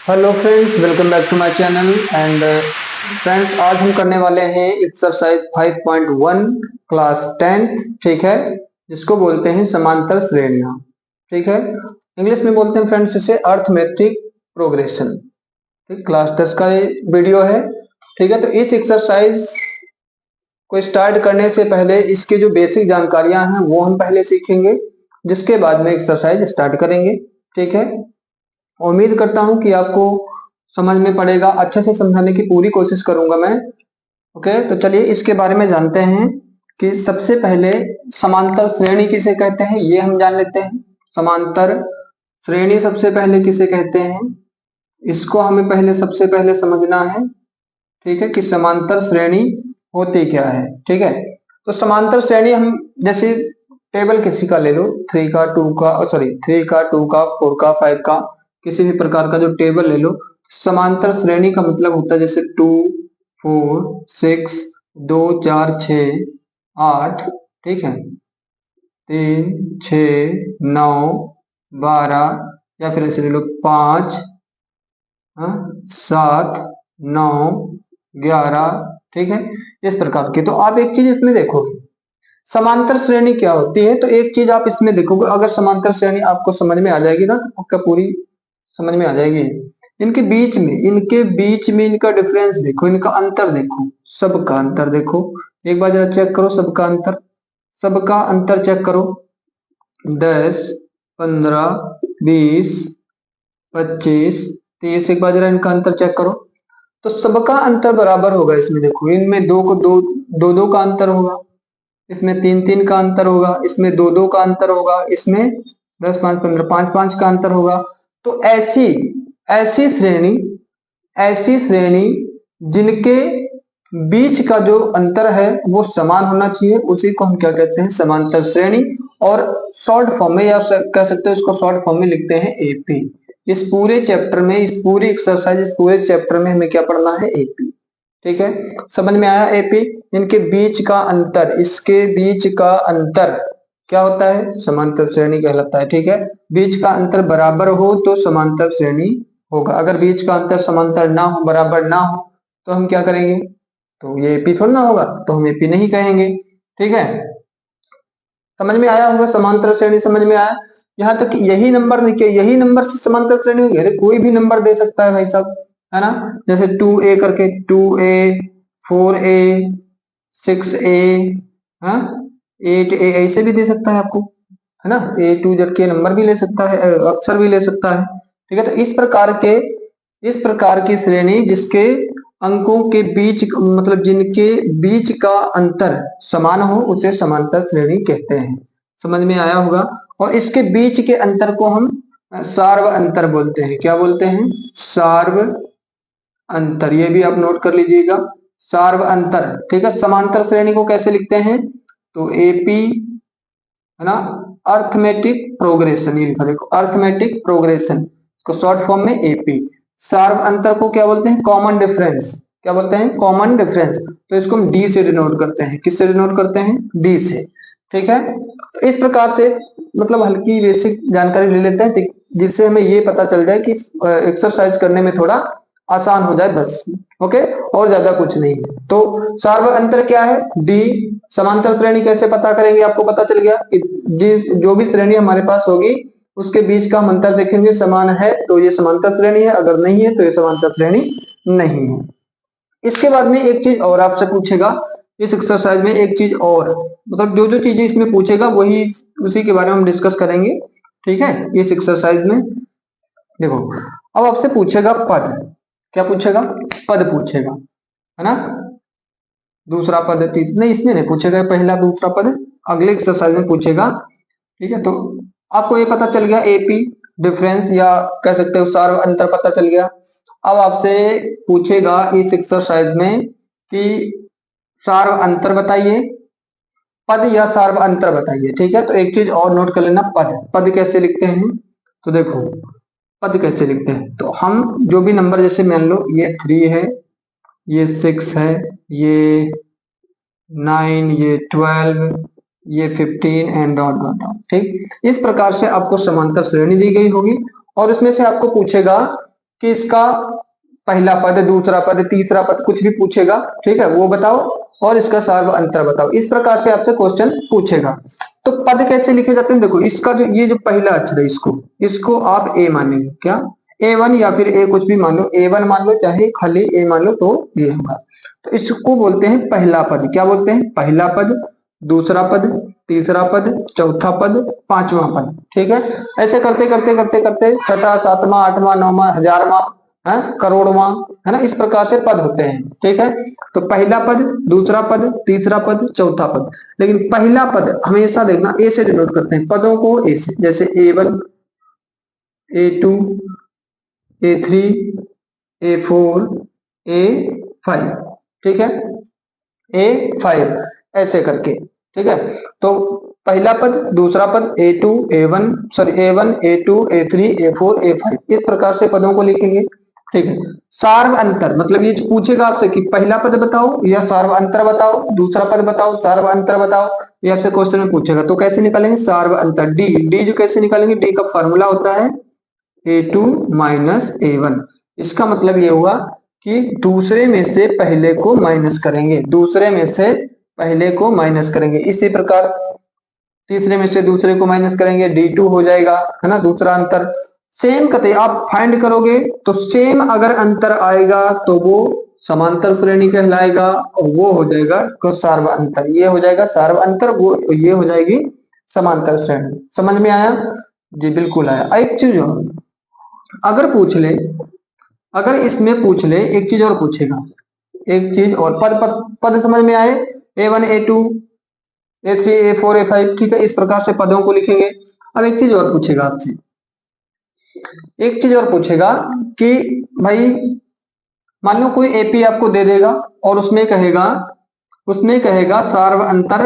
Hello friends, welcome back to my channel. And friends, आज हम करने वाले हैं एक्सरसाइज 5.1 क्लास 10th। ठीक है, जिसको बोलते हैं समांतर श्रेणियां। ठीक है, इंग्लिश में बोलते हैं फ्रेंड्स इसे अर्थमेटिक प्रोग्रेशन। ठीक, क्लास 10 का ये वीडियो है। ठीक है, तो इस एक्सरसाइज को स्टार्ट करने से पहले इसके जो बेसिक जानकारियां हैं वो हम पहले सीखेंगे, जिसके बाद में एक्सरसाइज स्टार्ट करेंगे। ठीक है, उम्मीद करता हूं कि आपको समझ में पड़ेगा। अच्छे से समझाने की पूरी कोशिश करूंगा मैं। ओके, तो चलिए इसके बारे में जानते हैं कि सबसे पहले समांतर श्रेणी किसे कहते हैं, ये हम जान लेते हैं। समांतर श्रेणी सबसे पहले किसे कहते हैं, इसको हमें पहले सबसे पहले समझना है। ठीक है, कि समांतर श्रेणी होती क्या है। ठीक है, तो समांतर श्रेणी हम जैसे टेबल किसी का ले लो, 3 का 2 का, सॉरी 3 का 2 का 4 का 5 का, किसी भी प्रकार का जो टेबल ले लो, समांतर श्रेणी का मतलब होता है जैसे 2 4 6 2 4 6 8। ठीक है, 3 6 9 12, या फिर ऐसे ले लो 5 7 9 11। ठीक है, इस प्रकार के। तो आप एक चीज इसमें देखोगे, समांतर श्रेणी क्या होती है, तो एक चीज आप इसमें देखोगे, अगर समांतर श्रेणी आपको समझ में आ जाएगी ना, तो आपका पूरी समझ में आ जाएगी। इनके बीच में इनका डिफरेंस देखो, इनका अंतर देखो, सबका अंतर देखो। एक बार जरा चेक करो सबका अंतर, सबका अंतर चेक करो। 10 15 20 25 30, एक बार जरा इनका अंतर चेक करो। तो सबका अंतर बराबर होगा इसमें। देखो, इनमें दो को दो दो दो का अंतर होगा, इसमें 3 3 का अंतर होगा, इसमें 2 2 का अंतर होगा, इसमें 10 5 15 5 5 का अंतर होगा। तो ऐसी ऐसी श्रेणी ऐसी श्रेणी जिनके बीच का जो अंतर है वो समान होना चाहिए, उसी को हम क्या कहते हैं, समांतर श्रेणी। और शॉर्ट फॉर्म में, या कह सकते हैं इसको शॉर्ट फॉर्म में लिखते हैं एपी। इस पूरे चैप्टर में, इस पूरी एक्सरसाइज, इस पूरे चैप्टर में हमें क्या पढ़ना है, एपी। ठीक है, समझ में आया एपी। इनके बीच का अंतर, इसके बीच का अंतर क्या होता है, समांतर श्रेणी कहलाता है। ठीक है, बीच का अंतर बराबर हो तो समांतर श्रेणी होगा। अगर बीच का अंतर समांतर ना हो, बराबर ना हो, तो हम क्या करेंगे, तो ये एपी थोड़ा ना होगा, तो हम एपी नहीं कहेंगे। ठीक है, समझ में आया होगा, समांतर श्रेणी समझ में आया। यहाँ तक यही नंबर देखिए, यही नंबर से समांतर श्रेणी होगी। अरे कोई भी नंबर दे सकता है भाई साहब, है ना। जैसे 2a करके 2a 4a 6a, हाँ 8a, ऐसे भी दे सकता है आपको, है ना। A2 जब के नंबर भी ले सकता है, अक्षर भी ले सकता है। ठीक है, तो इस प्रकार की श्रेणी जिसके अंकों के बीच, मतलब जिनके बीच का अंतर समान हो, उसे समांतर श्रेणी कहते हैं। समझ में आया होगा। और इसके बीच के अंतर को हम सार्व अंतर बोलते हैं। क्या बोलते हैं, सार्व अंतर। ये भी आप नोट कर लीजिएगा, सार्व अंतर। ठीक है, समांतर श्रेणी को कैसे लिखते हैं, तो एपी, है ना, अर्थमेटिक प्रोग्रेशन, ये लिखा देखो, अर्थमेटिक प्रोग्रेशन, इसको शॉर्ट फॉर्म में एपी। सार्व अंतर को क्या बोलते हैं, कॉमन डिफरेंस। क्या बोलते हैं, कॉमन डिफरेंस। तो इसको हम डी से डिनोट करते हैं। किससे डिनोट करते हैं, डी से। ठीक है, तो इस प्रकार से मतलब हल्की बेसिक जानकारी ले लेते हैं, जिससे हमें ये पता चल जाए कि एक्सरसाइज करने में थोड़ा आसान हो जाए, बस। ओके, और ज्यादा कुछ नहीं। तो सार्व अंतर क्या है, डी। समांतर श्रेणी कैसे पता करेंगे, आपको पता चल गया कि जो भी श्रेणी हमारे पास होगी उसके बीच का हम अंतर देखेंगे, समान है तो ये समांतर श्रेणी है, अगर नहीं है तो ये समांतर श्रेणी नहीं है। इसके बाद में एक चीज और आपसे पूछेगा इस एक्सरसाइज में, एक चीज और, मतलब जो जो चीजें इसमें पूछेगा वही, उसी के बारे में हम डिस्कस करेंगे। ठीक है, इस एक्सरसाइज में देखो, अब आपसे पूछेगा पद। क्या पूछेगा, पद पूछेगा, है ना। दूसरा पद, नहीं इसमें नहीं पूछेगा, पहला दूसरा पद अगले एक्सरसाइज में पूछेगा। ठीक है, तो आपको ये पता चल गया एपी डिफरेंस, या कह सकते हो सार्व अंतर पता चल गया। अब आपसे पूछेगा इस एक्सरसाइज में कि सार्व अंतर बताइए, पद या सार्व अंतर बताइए। ठीक है, तो एक चीज और नोट कर लेना, पद। पद कैसे लिखते हैं, तो देखो पद कैसे लिखते हैं, तो हम जो भी नंबर, जैसे मान लो ये 3 है, ये 6 है, ये 9, ये 12, ये 15 एंड डॉट डॉट डॉट। ठीक, इस प्रकार से आपको समांतर श्रेणी दी गई होगी और इसमें से आपको पूछेगा कि इसका पहला पद, दूसरा पद, तीसरा पद कुछ भी पूछेगा, ठीक है, वो बताओ और इसका सार्व अंतर बताओ। इस प्रकार से आपसे क्वेश्चन पूछेगा। तो पद कैसे लिखे जाते हैं, देखो इसका जो ये जो पहला अक्षर है इसको आप ए मानेंगे, क्या A1 या फिर ए कुछ भी मान लो, A1 मान लो चाहे खाली ए मान लो, तो ये होगा। तो इसको बोलते हैं पहला पद। क्या बोलते हैं, पहला पद, दूसरा पद, तीसरा पद, चौथा पद, पांचवा पद, ठीक है। ऐसे करते करते करते करते छठा, सातवां, आठवां, नौवां, हजारवां, है करोड़वां, है ना, इस प्रकार से पद होते हैं, ठीक है। तो पहला पद, दूसरा पद, तीसरा पद, चौथा पद। लेकिन पहला पद हमेशा देखना ए से डिनोट करते हैं पदों को, ए से, जैसे A1, A2, A3, A4, A5, ठीक है, A5 ऐसे करके, ठीक है। तो पहला पद, दूसरा पद, A2, A1, sorry A1, A2, A3, A4, A5, इस प्रकार से पदों को लिखेंगे, ठीक है। सार्व अंतर मतलब ये पूछेगा आपसे कि पहला पद बताओ या सार्व अंतर बताओ, दूसरा पद बताओ, सार्व अंतर बताओ, ये आपसे क्वेश्चन में पूछेगा। तो कैसे निकालेंगे सार्व अंतर, डी जो कैसे निकालेंगे, डी का फॉर्मूला होता है A2 माइनस A1। इसका मतलब ये हुआ कि दूसरे में से पहले को माइनस करेंगे, दूसरे में से पहले को माइनस करेंगे। इसी प्रकार तीसरे में से दूसरे को माइनस करेंगे, D2 हो जाएगा, है ना, दूसरा अंतर। सेम कते आप फाइंड करोगे तो सेम अगर अंतर आएगा तो वो समांतर श्रेणी कहलाएगा, और वो हो जाएगा सार्व अंतर। ये हो जाएगा सार्व अंतर, वो ये हो जाएगी समांतर श्रेणी। समझ में आया जी, बिल्कुल आया। एक चीज और अगर पूछ ले, अगर इसमें पूछ ले, एक चीज और पूछेगा, एक चीज और, पद समझ में आए, A1, A2, A3, A4, A5, ठीक है, इस प्रकार से पदों को लिखेंगे। अब एक चीज और पूछेगा आपसे, एक चीज और पूछेगा कि भाई मान लो कोई एपी आपको दे देगा और उसमें कहेगा सार्व अंतर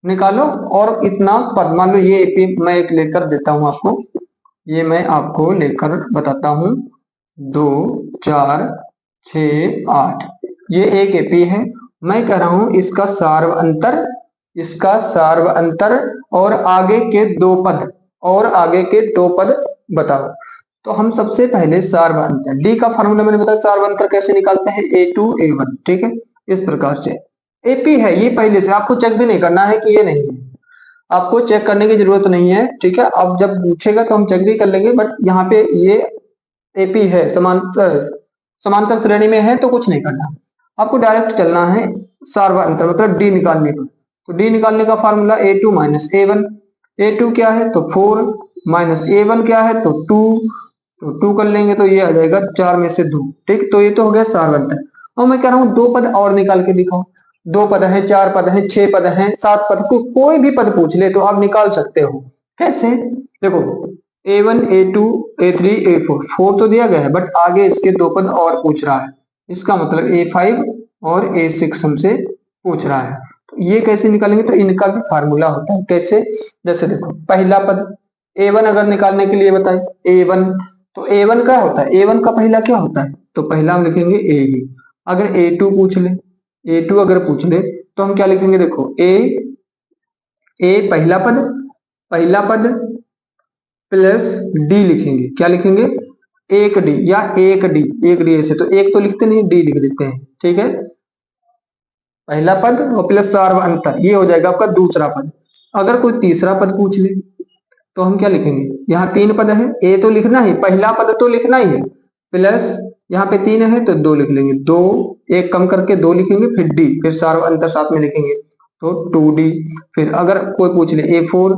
निकालो और इतना पद। मान लो ये एपी मैं एक लेकर देता हूं आपको, ये मैं आपको लेकर बताता हूं, 2, 4, 6, 8, ये एक एपी है। मैं कह रहा हूं इसका सार्व अंतर, इसका सार्व अंतर और आगे के दो पद, और आगे के दो पद बताओ। तो हम सबसे पहले सार्व अंतर, डी का फॉर्मूला मैंने बताया, सार्व अंतर कैसे निकालते हैं, A2, A1, ठीक है, इस प्रकार से। एपी है ये पहले से, आपको चेक भी नहीं करना है कि ये नहीं है, आपको चेक करने की जरूरत नहीं है, ठीक है। अब जब पूछेगा तो हम चेक भी कर लेंगे, बट यहाँ पे ये एपी है, समांतर श्रेणी में है, तो कुछ नहीं करना, आपको डायरेक्ट चलना है सार्व अंतर मतलब डी निकालने का। तो डी निकालने का formula A2 minus A1, A2 क्या है तो 4 माइनस A1 क्या है तो 2, तो 2 कर लेंगे तो ये आ जाएगा 4 में से 2, ठीक। तो ये तो हो गया सार्व अंतर। और मैं कह रहा हूँ दो पद और निकाल के दिखाओ, दो पद है, चार पद है, 6 पद है, 7 पद, कोई भी पद पूछ ले तो आप निकाल सकते हो। कैसे, देखो A1, A2, A3, A4, 4 तो दिया गया है, बट आगे इसके दो पद और पूछ रहा है, इसका मतलब A5 और A6 हमसे पूछ रहा है। तो ये कैसे निकालेंगे, तो इनका भी फार्मूला होता है। कैसे, जैसे देखो पहला पद A1 अगर निकालने के लिए बताए, A1, तो A1 क्या होता है, A1 का पहला क्या होता है, तो पहला हम लिखेंगे A ही। अगर A2 पूछ ले, A2 अगर पूछ ले तो हम क्या लिखेंगे, देखो A पहला पद प्लस डी लिखेंगे। क्या लिखेंगे, एक डी या एक डी ऐसे, तो एक तो लिखते नहीं, डी लिख देते हैं, ठीक है। पहला पद और प्लस सार्व अंतर, ये हो जाएगा आपका दूसरा पद। अगर कोई तीसरा पद पूछ ले तो हम क्या लिखेंगे, यहाँ 3 पद है, ए तो लिखना ही, पहला पद तो लिखना ही है, प्लस यहाँ पे 3 है तो 2 लिख लेंगे, 2 एक कम करके 2 लिखेंगे, फिर डी, फिर सार्व अंतर साथ में लिखेंगे तो 2D। फिर अगर कोई पूछ ले A4,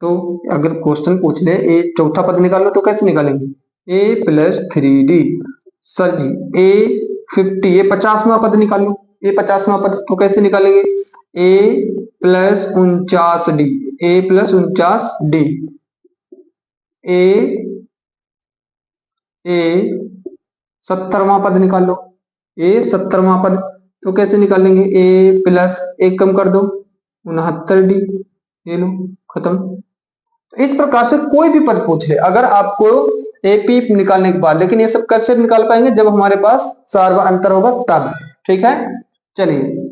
तो अगर क्वेश्चन पूछ ले ए चौथा पद निकालो तो कैसे निकालेंगे, A plus 3D। Sir ji A50, ये 50वां पद निकालो, ये 50वां पद तो कैसे निकालेंगे, A plus 49D, A plus 49D, ए 70वां पद निकालो, ए 70वां पद तो कैसे निकालेंगे, ए प्लस एक कम कर दो 69D, ये लो खत्म। तो इस प्रकार से कोई भी पद पूछ ले अगर आपको एपी निकालने के बाद, लेकिन ये सब कैसे निकाल पाएंगे, जब हमारे पास सार्व अंतर होगा तब, ठीक है। चलिए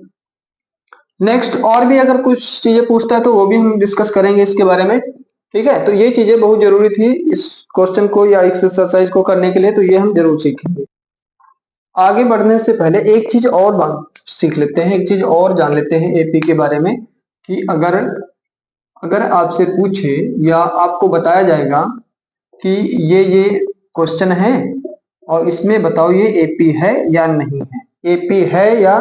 नेक्स्ट और भी अगर कुछ चीजें पूछता है तो वो भी हम डिस्कस करेंगे इसके बारे में, ठीक है, तो ये चीजें बहुत जरूरी थी इस क्वेश्चन को या एक्सरसाइज को करने के लिए, तो ये हम जरूर सीखेंगे। आगे बढ़ने से पहले एक चीज और बात सीख लेते हैं, एक चीज और जान लेते हैं एपी के बारे में, कि अगर अगर आपसे पूछे या आपको बताया जाएगा कि ये क्वेश्चन है और इसमें बताओ ये एपी है या नहीं है, एपी है या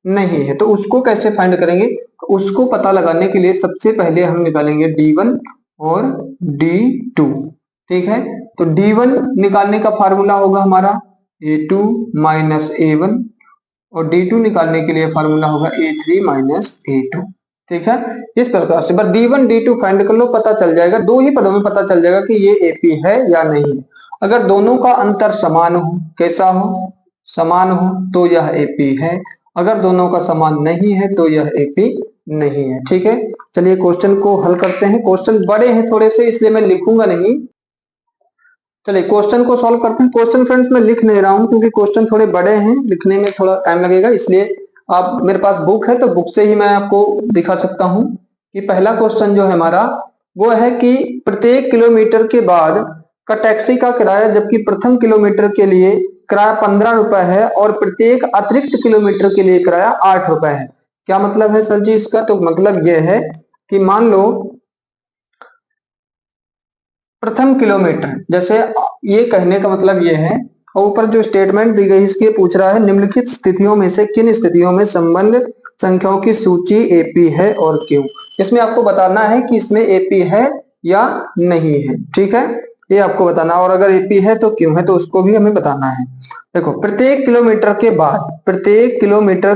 नहीं है, तो उसको कैसे फाइंड करेंगे? उसको पता लगाने के लिए सबसे पहले हम निकालेंगे D1 और D2। ठीक है, तो D1 निकालने का फार्मूला होगा हमारा A2 माइनस A1, और D2 निकालने के लिए फार्मूला होगा A3 माइनस A2। ठीक है, इस प्रकार से बस D1 D2 फाइंड कर लो, पता चल जाएगा, दो ही पदों में पता चल जाएगा कि ये एपी है या नहीं। अगर दोनों का अंतर समान हो, कैसा हो, समान हो, तो यह एपी है, अगर दोनों का समान नहीं है तो यह एपी नहीं है। ठीक है, चलिए क्वेश्चन को हल करते हैं। क्वेश्चन बड़े हैं थोड़े से, इसलिए मैं लिखूंगा नहीं। चलिए क्वेश्चन को सॉल्व करते हैं। क्वेश्चन फ्रेंड्स मैं लिख नहीं रहा हूं क्योंकि क्वेश्चन थोड़े बड़े हैं, लिखने में थोड़ा टाइम लगेगा, इसलिए आप मेरे पास बुक है तो बुक से ही मैं आपको दिखा सकता हूं कि पहला क्वेश्चन जो है हमारा वो है कि प्रत्येक किलोमीटर के बाद का टैक्सी का किराया, जबकि प्रथम किलोमीटर के लिए किराया 15 रुपए है और प्रत्येक अतिरिक्त किलोमीटर के लिए किराया 8 रुपए है। क्या मतलब है सर जी इसका? तो मतलब यह है कि मान लो प्रथम किलोमीटर, जैसे ये कहने का मतलब ये है, और ऊपर जो स्टेटमेंट दी गई इसके पूछ रहा है निम्नलिखित स्थितियों में से किन स्थितियों में संबंध संख्याओं की सूची एपी है और क्यों। इसमें आपको बताना है कि इसमें एपी है या नहीं है। ठीक है, ये आपको बताना, और अगर एपी है तो क्यों है, तो उसको भी हमें बताना है। देखो प्रत्येक किलोमीटर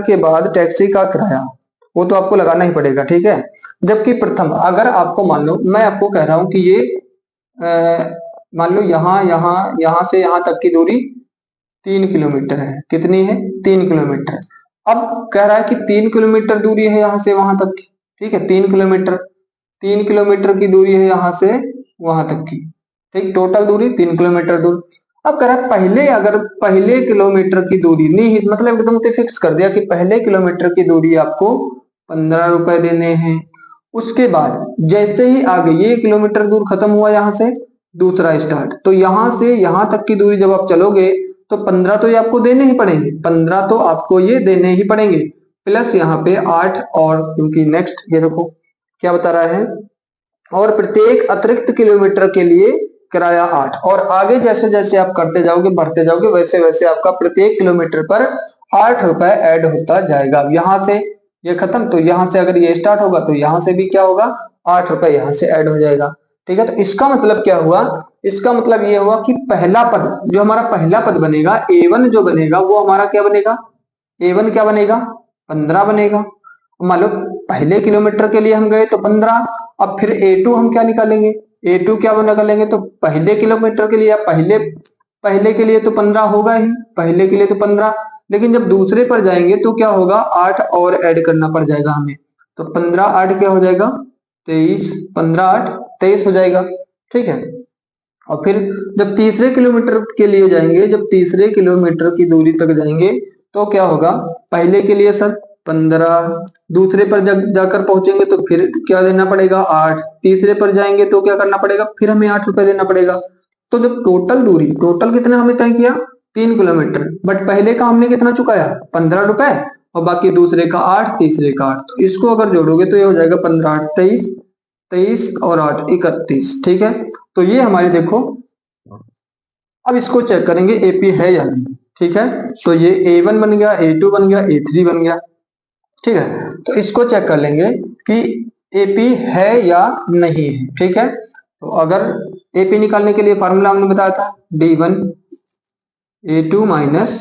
के बाद टैक्सी का किराया वो तो आपको लगाना ही पड़ेगा। ठीक है, जबकि प्रथम, अगर आपको मान लो मैं आपको कह रहा हूं कि ये मान लो यहाँ से यहाँ तक की दूरी 3 किलोमीटर है। कितनी है? 3 किलोमीटर। अब कह रहा है कि 3 किलोमीटर दूरी है यहाँ से वहां तक की। ठीक है, 3 किलोमीटर, 3 किलोमीटर की दूरी है यहाँ से वहां तक की। ठीक, टोटल दूरी 3 किलोमीटर दूर। अब कह रहा है पहले किलोमीटर की दूरी नहीं, मतलब एकदम से फिक्स कर दिया कि पहले किलोमीटर की दूरी आपको 15 रुपए देने हैं। उसके बाद जैसे ही आगे ये किलोमीटर दूर खत्म हुआ यहाँ से, दूसरा स्टार्ट, तो यहाँ से यहाँ तक की दूरी जब आप चलोगे तो 15 तो ये आपको देने ही पड़ेंगे, 15 तो आपको ये देने ही पड़ेंगे, प्लस यहाँ पे 8, और क्योंकि नेक्स्ट ये देखो क्या बता रहा है, और प्रत्येक अतिरिक्त किलोमीटर के लिए किराया 8, और आगे जैसे जैसे आप करते जाओगे बढ़ते जाओगे वैसे वैसे आपका प्रत्येक किलोमीटर पर 8 रुपए ऐड होता जाएगा। यहाँ से ये खत्म, तो यहाँ से अगर ये स्टार्ट होगा तो यहाँ से भी क्या होगा, 8 रुपए यहाँ से ऐड हो जाएगा। ठीक है, तो इसका मतलब क्या हुआ, इसका मतलब ये हुआ कि पहला पद जो हमारा पहला पद बनेगा A1 जो बनेगा वो हमारा क्या बनेगा, A1 क्या बनेगा, 15 बनेगा। मान लो पहले किलोमीटर के लिए हम गए तो 15, अब फिर A2 हम क्या निकालेंगे, A2 क्या निकालेंगे, तो पहले किलोमीटर के लिए पहले पहले के लिए तो 15 होगा ही, पहले के लिए तो 15, लेकिन जब दूसरे पर जाएंगे तो क्या होगा, 8 और ऐड करना पड़ जाएगा हमें, तो 15 8 क्या हो जाएगा, 23, 15 8 23 हो जाएगा। ठीक है, और फिर जब तीसरे किलोमीटर के लिए जाएंगे, जब तीसरे किलोमीटर की दूरी तक जाएंगे तो क्या होगा, पहले के लिए सर 15, दूसरे पर जाकर पहुंचेंगे तो फिर क्या देना पड़ेगा 8, तीसरे पर जाएंगे तो क्या करना पड़ेगा, फिर हमें 8 रुपए देना पड़ेगा। तो जब टोटल दूरी, टोटल कितना हमने तय किया, 3 किलोमीटर, बट पहले का हमने कितना चुकाया, 15 रुपए, और बाकी दूसरे का 8, तीसरे का 8, तो इसको अगर जोड़ोगे तो ये हो जाएगा 15 8 23, 23 और 8 31। ठीक है, तो ये हमारे देखो, अब इसको चेक करेंगे एपी है या नहीं। ठीक है, तो ये A1 बन गया, A2 बन गया, A3 बन गया। ठीक है, तो इसको चेक कर लेंगे कि एपी है या नहीं है। ठीक है, तो अगर एपी निकालने के लिए फार्मूला हमने बताया था D1 A2 minus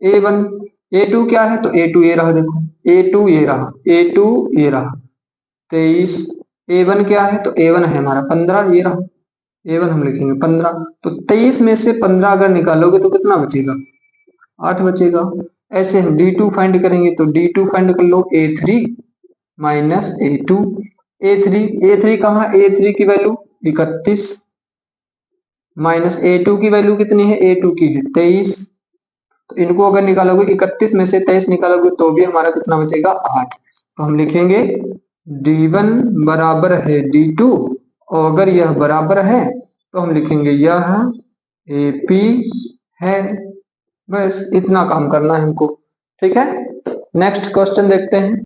A1। A2 क्या है, तो A2 ये रहा, देखो A2 ये रहा, A2 ये रहा 23। A1 क्या है, तो A1 है हमारा 15, ये रहा A1 हम लिखेंगे 15, तो 23 में से 15 अगर निकालोगे तो कितना बचेगा, 8 बचेगा। ऐसे हम D2 फाइंड करेंगे, तो D2 फाइंड कर लो A3 माइनस A2। A3 कहाँ, A3 की वैल्यू 31, माइनस A2 की वैल्यू कितनी है, A2 की है 23, तो इनको अगर निकालोगे 31 में से 23 निकालोगे तो भी हमारा कितना बचेगा 8। तो हम लिखेंगे D1 बराबर है D2 और अगर यह बराबर है तो हम लिखेंगे यह AP है। बस इतना काम करना है हमको। ठीक है, नेक्स्ट क्वेश्चन देखते हैं।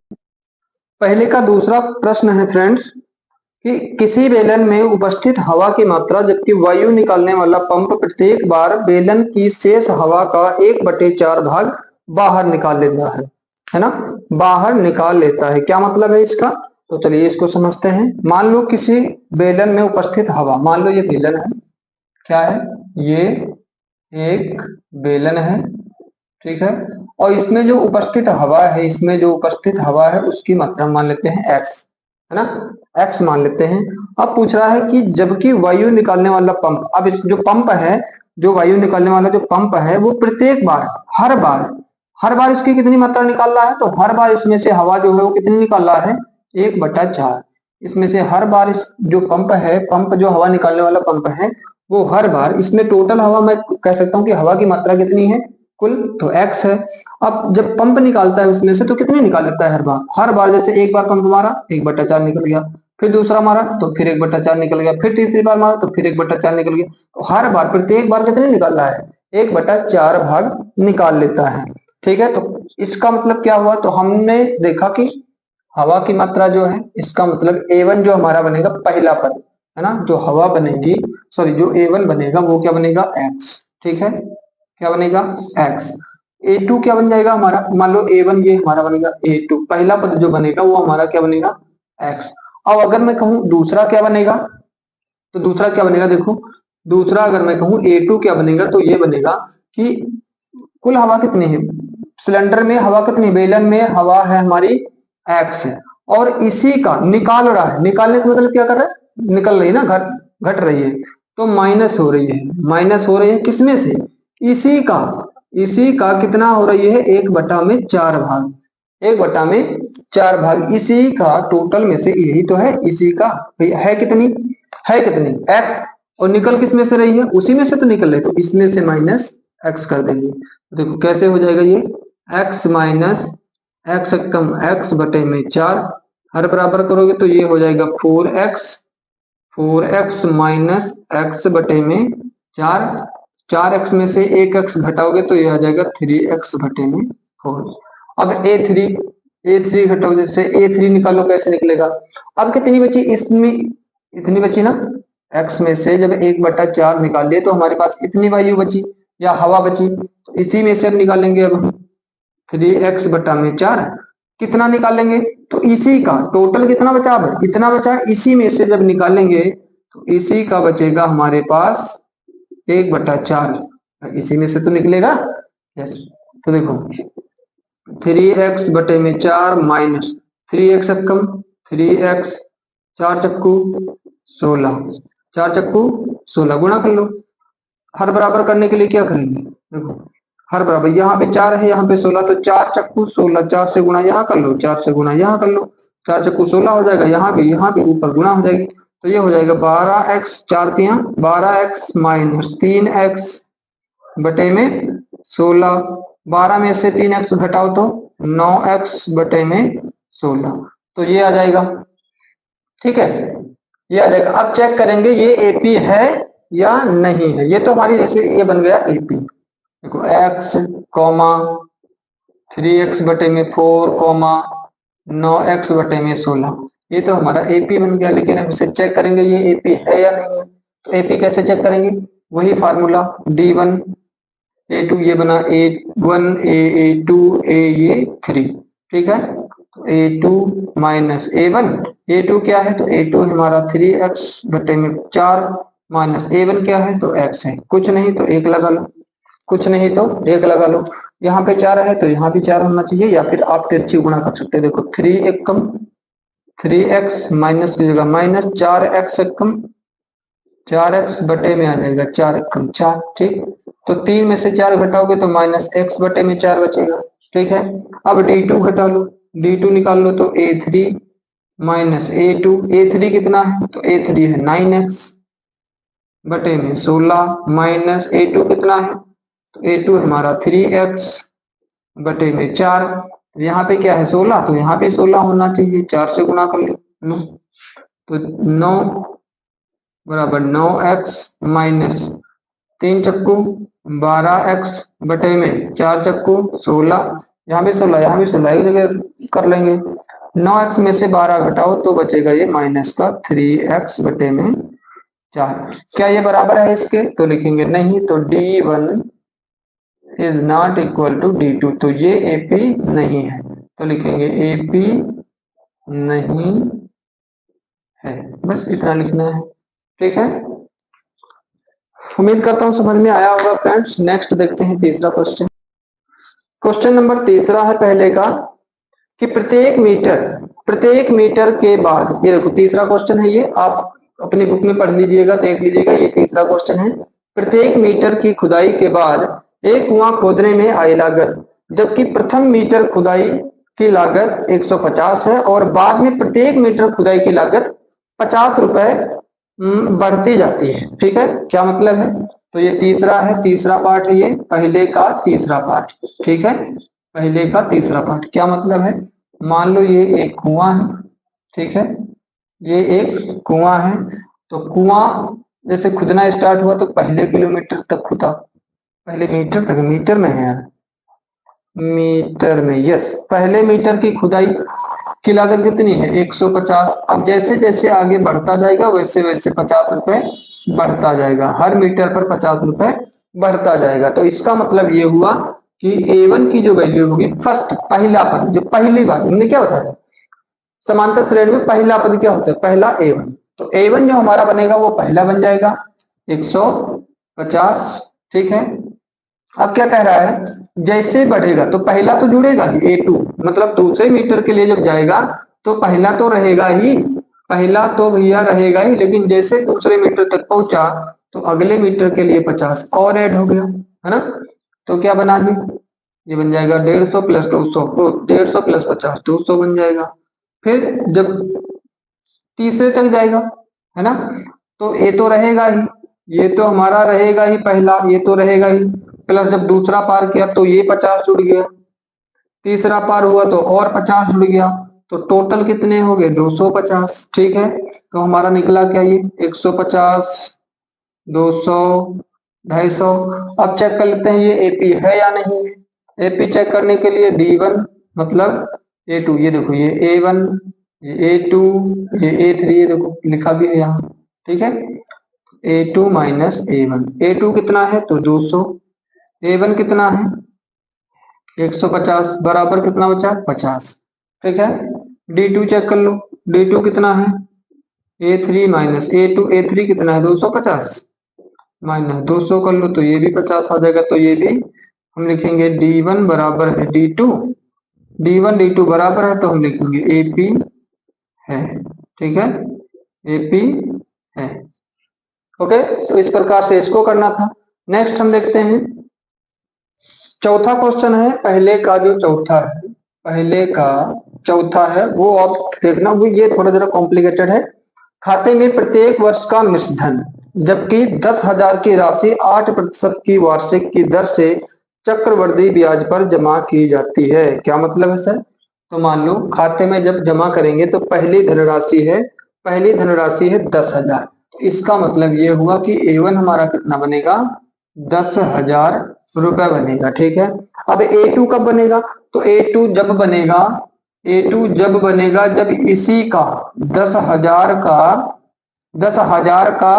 पहले का दूसरा प्रश्न है फ्रेंड्स कि किसी बेलन में उपस्थित हवा की मात्रा जबकि वायु निकालने वाला पंप प्रत्येक बार बेलन की शेष हवा का 1/4 भाग बाहर निकाल लेता है ना, बाहर निकाल लेता है। क्या मतलब है इसका? तो चलिए इसको समझते हैं। मान लो किसी बेलन में उपस्थित हवा, मान लो ये बेलन है, क्या है ये, एक बेलन है, ठीक है, और इसमें जो उपस्थित हवा है, इसमें जो उपस्थित हवा है उसकी मात्रा मान लेते हैं x, है ना, x मान लेते हैं। अब पूछ रहा है कि जबकि वायु निकालने वाला पंप, अब इस जो पंप है, जो वायु निकालने वाला जो पंप है वो प्रत्येक बार, हर बार इसकी कितनी मात्रा निकाल रहा है? तो हर बार इसमें से हवा जो है वो कितनी निकाल रहा है? 1/4। इसमें से हर बार इस जो पंप है, पंप जो हवा निकालने वाला पंप है, वो हर बार, इसमें टोटल हवा मैं कह सकता हूँ कि हवा की मात्रा कितनी है कुल, तो x है। अब जब पंप निकालता है उसमें से तो कितनी निकाल लेता है हर बार? हर बार जैसे एक बार पंप मारा 1/4 निकल गया, फिर दूसरा मारा तो फिर 1/4 निकल गया, फिर तीसरी बार मारा तो फिर 1/4 निकल गया। तो हर बार प्रत्येक बार कितने निकाल रहा है? 1/4 भाग निकाल लेता है। ठीक है, तो इसका मतलब क्या हुआ? तो हमने देखा कि हवा की मात्रा जो है, इसका मतलब A1 जो हमारा बनेगा पहला पद, है ना, जो हवा बनेगी, सॉरी जो A1 बनेगा वो क्या बनेगा? x। ठीक है, क्या बनेगा? x। A2 क्या बन जाएगा हमारा? मान लो A1 ये हमारा बनेगा A2, पहला पद जो बनेगा वो हमारा क्या बनेगा? x। अब अगर मैं कहूं दूसरा क्या बनेगा, तो दूसरा क्या बनेगा? देखो दूसरा अगर मैं कहूं A2 क्या बनेगा, तो ये बनेगा कि कुल हवा कितनी है सिलेंडर में, हवा कितनी, बेलन में हवा है हमारी x है, और इसी का निकाल रहा है, निकालने का मतलब क्या कर रहा है? निकल रही है ना, घट रही है, तो माइनस हो रही है, माइनस हो रही है किसमें से? इसी का, इसी का कितना हो रही है? 1/4 भाग, 1/4 भाग इसी का टोटल में से, यही तो है इसी का, है कितनी, है कितनी x, और निकल किस में से रही है? उसी में से तो निकल रही, तो इसमें से माइनस x कर देंगे। देखो कैसे हो जाएगा ये, x माइनस x कम x बटे में 4, हर बराबर करोगे तो ये हो जाएगा 4x माइनस x बटे में 4, 4x में से 1x घटाओगे तो ये आ जाएगा 3x बटे में 4। अब A3 घटाओगे, जैसे A3 निकालो कैसे निकलेगा? अब कितनी बची इसमें? इतनी बची ना, x में से जब 1/4 निकाल लिए तो हमारे पास इतनी वायु बची या हवा बची, तो इसी में से अब निकालेंगे। अब 3x बटा में 4 कितना निकालेंगे? तो इसी का टोटल कितना बचा? अब इतना बचा, इसी में से जब निकालेंगे तो इसी का बचेगा हमारे पास 1/4, इसी में से तो निकलेगा। यस, तो देखो 3x बटे में 4 माइनस 3x कम 3x, 4 चक्कू 16, 4 चक्कू 16 गुणा कर लो। हर बराबर करने के लिए क्या करेंगे? देखो हर बराबर, यहाँ पे 4 है, यहाँ पे 16, तो 4 चक्कू 16, 4 से गुणा यहाँ कर लो, 4 से गुणा यहाँ कर लो, 4 चक्कू 16 हो जाएगा, यहाँ पे ऊपर गुणा हो जाएगी, तो ये हो जाएगा 12x, 4 तियां 12x माइनस 3x बटे में 16, 12 में से 3x घटाओ तो 9x बटे में 16, तो ये आ जाएगा। ठीक है, ये आ जाएगा। अब चेक करेंगे ये AP है या नहीं है। ये तो हमारी जैसे ये बन गया AP, देखो x कॉमा 3x बटे में 4 कॉमा 9x बटे में 16, ये तो हमारा AP बन गया। लेकिन हम इसे चेक करेंगे ये AP है या नहीं है। तो AP कैसे चेक करेंगे? वही फार्मूला D1 A2, ये बना A1 A2 A ये 3, ठीक है, तो A2 माइनस A1, A2 क्या है? तो A2 हमारा 3x बटे में 4 माइनस A1 क्या है? तो x है, कुछ नहीं तो 1 लगा लो, कुछ नहीं तो 1 लगा लो। यहाँ पे 4 है तो यहाँ भी 4 होना चाहिए, या फिर आप तिरछी गुणा कर सकते हैं। देखो 3 1 कम 3x माइनस की जगह माइनस 4x कम 4x बटे में आ जाएगा 4 कम 4, ठीक, तो 3 में से 4 घटाओगे तो माइनस x बटे में 4 बचेगा। ठीक है, अब D2 घटा लो, D2 निकाल लो तो A3 माइनस A2, A3 कितना है? तो A3 है 9x बटे में 16 माइनस A2 कितना है? तो A2 हमारा 3x बटे में 4, यहाँ पे क्या है 16, तो यहाँ पे 16 होना चाहिए, 4 से गुणा कर लो, तो 9 बराबर 9x माइनस 3 चक्कू 12x बटे में 4 चक्कू 16, यहाँ भी 16, यहाँ भी 16 एक जगह कर लेंगे। 9x में से 12 घटाओ तो बचेगा ये माइनस का 3x बटे में 4। क्या ये बराबर है इसके? तो लिखेंगे नहीं, तो D1 is not equal to D2, तो ये AP नहीं है, तो लिखेंगे AP नहीं है, बस इतना लिखना है। ठीक है, उम्मीद करता हूं समझ में आया होगा फ्रेंड्स। नेक्स्ट देखते हैं तीसरा क्वेश्चन। क्वेश्चन नंबर तीसरा है पहले का कि प्रत्येक मीटर के बाद, ये देखो तीसरा क्वेश्चन है, ये आप अपनी बुक में पढ़ लीजिएगा, देख लीजिएगा, ये तीसरा क्वेश्चन है। प्रत्येक मीटर की खुदाई के बाद एक कुआं खोदने में आई लागत, जबकि प्रथम मीटर खुदाई की लागत 150 है और बाद में प्रत्येक मीटर खुदाई की लागत 50 रुपए बढ़ती जाती है। ठीक है, क्या मतलब है? तो ये तीसरा है, तीसरा पार्ट है, ये पहले का तीसरा पार्ट। ठीक है, पहले का तीसरा पार्ट क्या मतलब है? मान लो ये एक कुआं है, ठीक है, ये एक कुआं है, तो कुआं जैसे खुदना स्टार्ट हुआ तो पहले किलोमीटर तक खुदा, पहले मीटर तक, मीटर में है यार, मीटर में, यस, पहले मीटर की खुदाई की लागत कितनी है? 150। अब जैसे जैसे आगे बढ़ता जाएगा वैसे वैसे 50 रुपए बढ़ता जाएगा, हर मीटर पर 50 रुपए बढ़ता जाएगा। तो इसका मतलब ये हुआ कि A1 की जो वैल्यू होगी, फर्स्ट पहला पद, जो पहली बार हमने क्या बताया, समांतर थ्रेड में पहला पद क्या होता है? पहला A1, तो A1 जो हमारा बनेगा वो पहला बन जाएगा 150। ठीक है, अब क्या कह रहा है, जैसे बढ़ेगा तो पहला तो जुड़ेगा ही, A2 मतलब दूसरे मीटर के लिए जब जाएगा तो पहला तो रहेगा ही, पहला तो भैया रहेगा ही, लेकिन जैसे दूसरे मीटर तक पहुंचा तो अगले मीटर के लिए 50 और ऐड हो गया, है ना। तो क्या बना ही, ये बन जाएगा 150 प्लस 200, 150 प्लस 50 200 बन जाएगा। फिर जब तीसरे तक जाएगा, है ना, तो ये तो रहेगा ही, ये तो हमारा रहेगा ही पहला, ये तो रहेगा ही, प्लस जब दूसरा पार किया तो ये 50 जुड़ गया, तीसरा पार हुआ तो और 50 जुड़ गया, तो टोटल कितने हो गए? 250। ठीक है, तो हमारा निकला क्या, ये 150, 200, 250। अब चेक कर लेते हैं ये एपी है या नहीं है। एपी चेक करने के लिए D1 मतलब A2, ये देखो ये A1, ये A2, ये A3, ये देखो लिखा भी है यहाँ। ठीक है, A2 माइनस A1, A2 कितना है तो 200, A1 कितना है 150, बराबर कितना बचा 50। ठीक है, D2 चेक कर लो, D2 कितना है A3 माइनस A2, A3 कितना है 250 माइनस 200 कर लो तो ये भी 50 आ जाएगा, तो ये भी हम लिखेंगे D1 बराबर है D2, D1 D2 बराबर है तो हम लिखेंगे AP है। ठीक है, AP है। ओके, तो इस प्रकार से इसको करना था। नेक्स्ट हम देखते हैं चौथा क्वेश्चन है, पहले का जो चौथा है, पहले का चौथा है वो आप देखना, वो ये थोड़ा जरा कॉम्प्लिकेटेड है। खाते में प्रत्येक वर्ष का मिश्रधन, जबकि 10,000 की राशि 8% की वार्षिक की दर से चक्रवृद्धि ब्याज पर जमा की जाती है। क्या मतलब है सर? तो मान लो खाते में जब जमा करेंगे तो पहली धनराशि है, पहली धनराशि है 10,000, तो इसका मतलब ये हुआ कि A1 हमारा कितना बनेगा 10,000 रुपए बनेगा। ठीक है, अब A2 कब बनेगा? तो A2 जब बनेगा, A2 जब बनेगा जब इसी का 10,000 का 10,000 का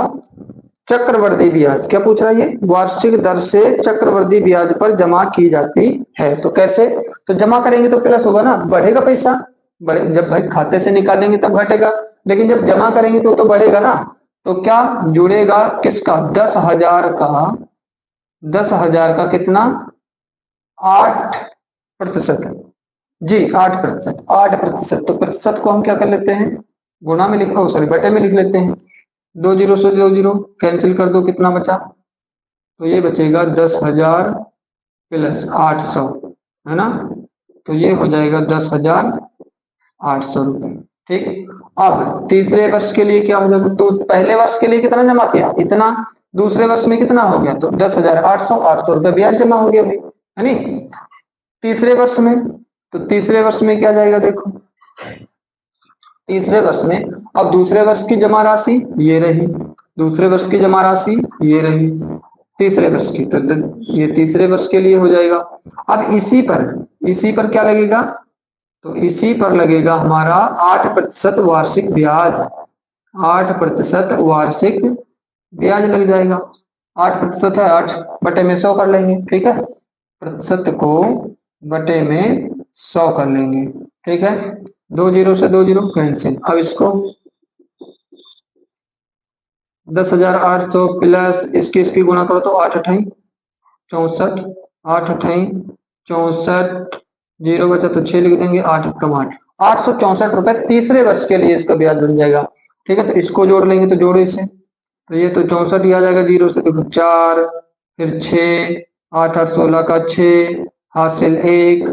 चक्रवृद्धि ब्याज, क्या पूछ रहा है ये, वार्षिक दर से चक्रवृद्धि ब्याज पर जमा की जाती है। तो कैसे? तो जमा करेंगे तो प्लस होगा ना, बढ़ेगा पैसा, बढ़े, जब भाई खाते से निकालेंगे तब घटेगा, लेकिन जब जमा करेंगे तो बढ़ेगा ना। तो क्या जुड़ेगा किसका 10,000 का, 10,000 का कितना 8%, जी 8%, 8%, तो प्रतिशत को हम क्या कर लेते हैं गुणा में लिख, सॉरी बटे में लिख लेते हैं, 2 जीरो से 2 जीरो कैंसिल कर दो, कितना बचा, तो ये बचेगा 10,000 प्लस 800, है ना, तो ये हो जाएगा 10,800 रुपए। ठीक, अब तीसरे वर्ष के लिए क्या हो जाएगा, तो पहले वर्ष के लिए कितना जमा किया इतना, दूसरे वर्ष में कितना हो गया, तो 10,800, 800 रुपए ब्याज जमा हो गया भाई, है नहीं। तीसरे वर्ष में, तो तीसरे वर्ष में क्या जाएगा देखो, तीसरे वर्ष में अब दूसरे वर्ष की जमा राशि ये रही, दूसरे वर्ष की जमा राशि ये रही तीसरे वर्ष की, तो ये तीसरे वर्ष के लिए हो जाएगा। अब इसी पर क्या लगेगा, तो इसी पर लगेगा हमारा 8% वार्षिक ब्याज, 8% वार्षिक ब्याज लग जाएगा। 8% है, 8/100 कर लेंगे, ठीक है, प्रतिशत को बटे में 100 कर लेंगे, ठीक है। 2 जीरो से 2 जीरो कैंसिल। अब इसको 10,800 प्लस इसकी गुणा करो तो 8×8 64, 8×8 64, जीरो बचा तो 6 लिख देंगे, 8×1 8, 864 रुपए तीसरे वर्ष के लिए इसका ब्याज बन जाएगा, ठीक है। तो इसको जोड़ लेंगे, तो जोड़ो इसे, तो ये तो 64 ही आ जाएगा, जीरो से देखो 4, फिर 6, 8 8 16 का 6, हासिल 1,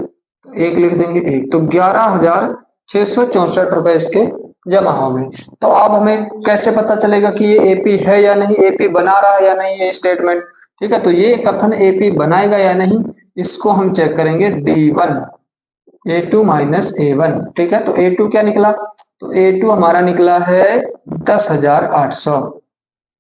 एक लिख देंगे 1, तो 11,664 रुपए इसके जमा हो गए। तो अब हमें कैसे पता चलेगा कि ये एपी है या नहीं, एपी बना रहा है या नहीं ये स्टेटमेंट, ठीक है। तो ये कथन एपी बनाएगा या नहीं, इसको हम चेक करेंगे D1 A2 माइनस A1, ठीक है। तो A2 क्या निकला, तो A2 हमारा निकला है 10,800,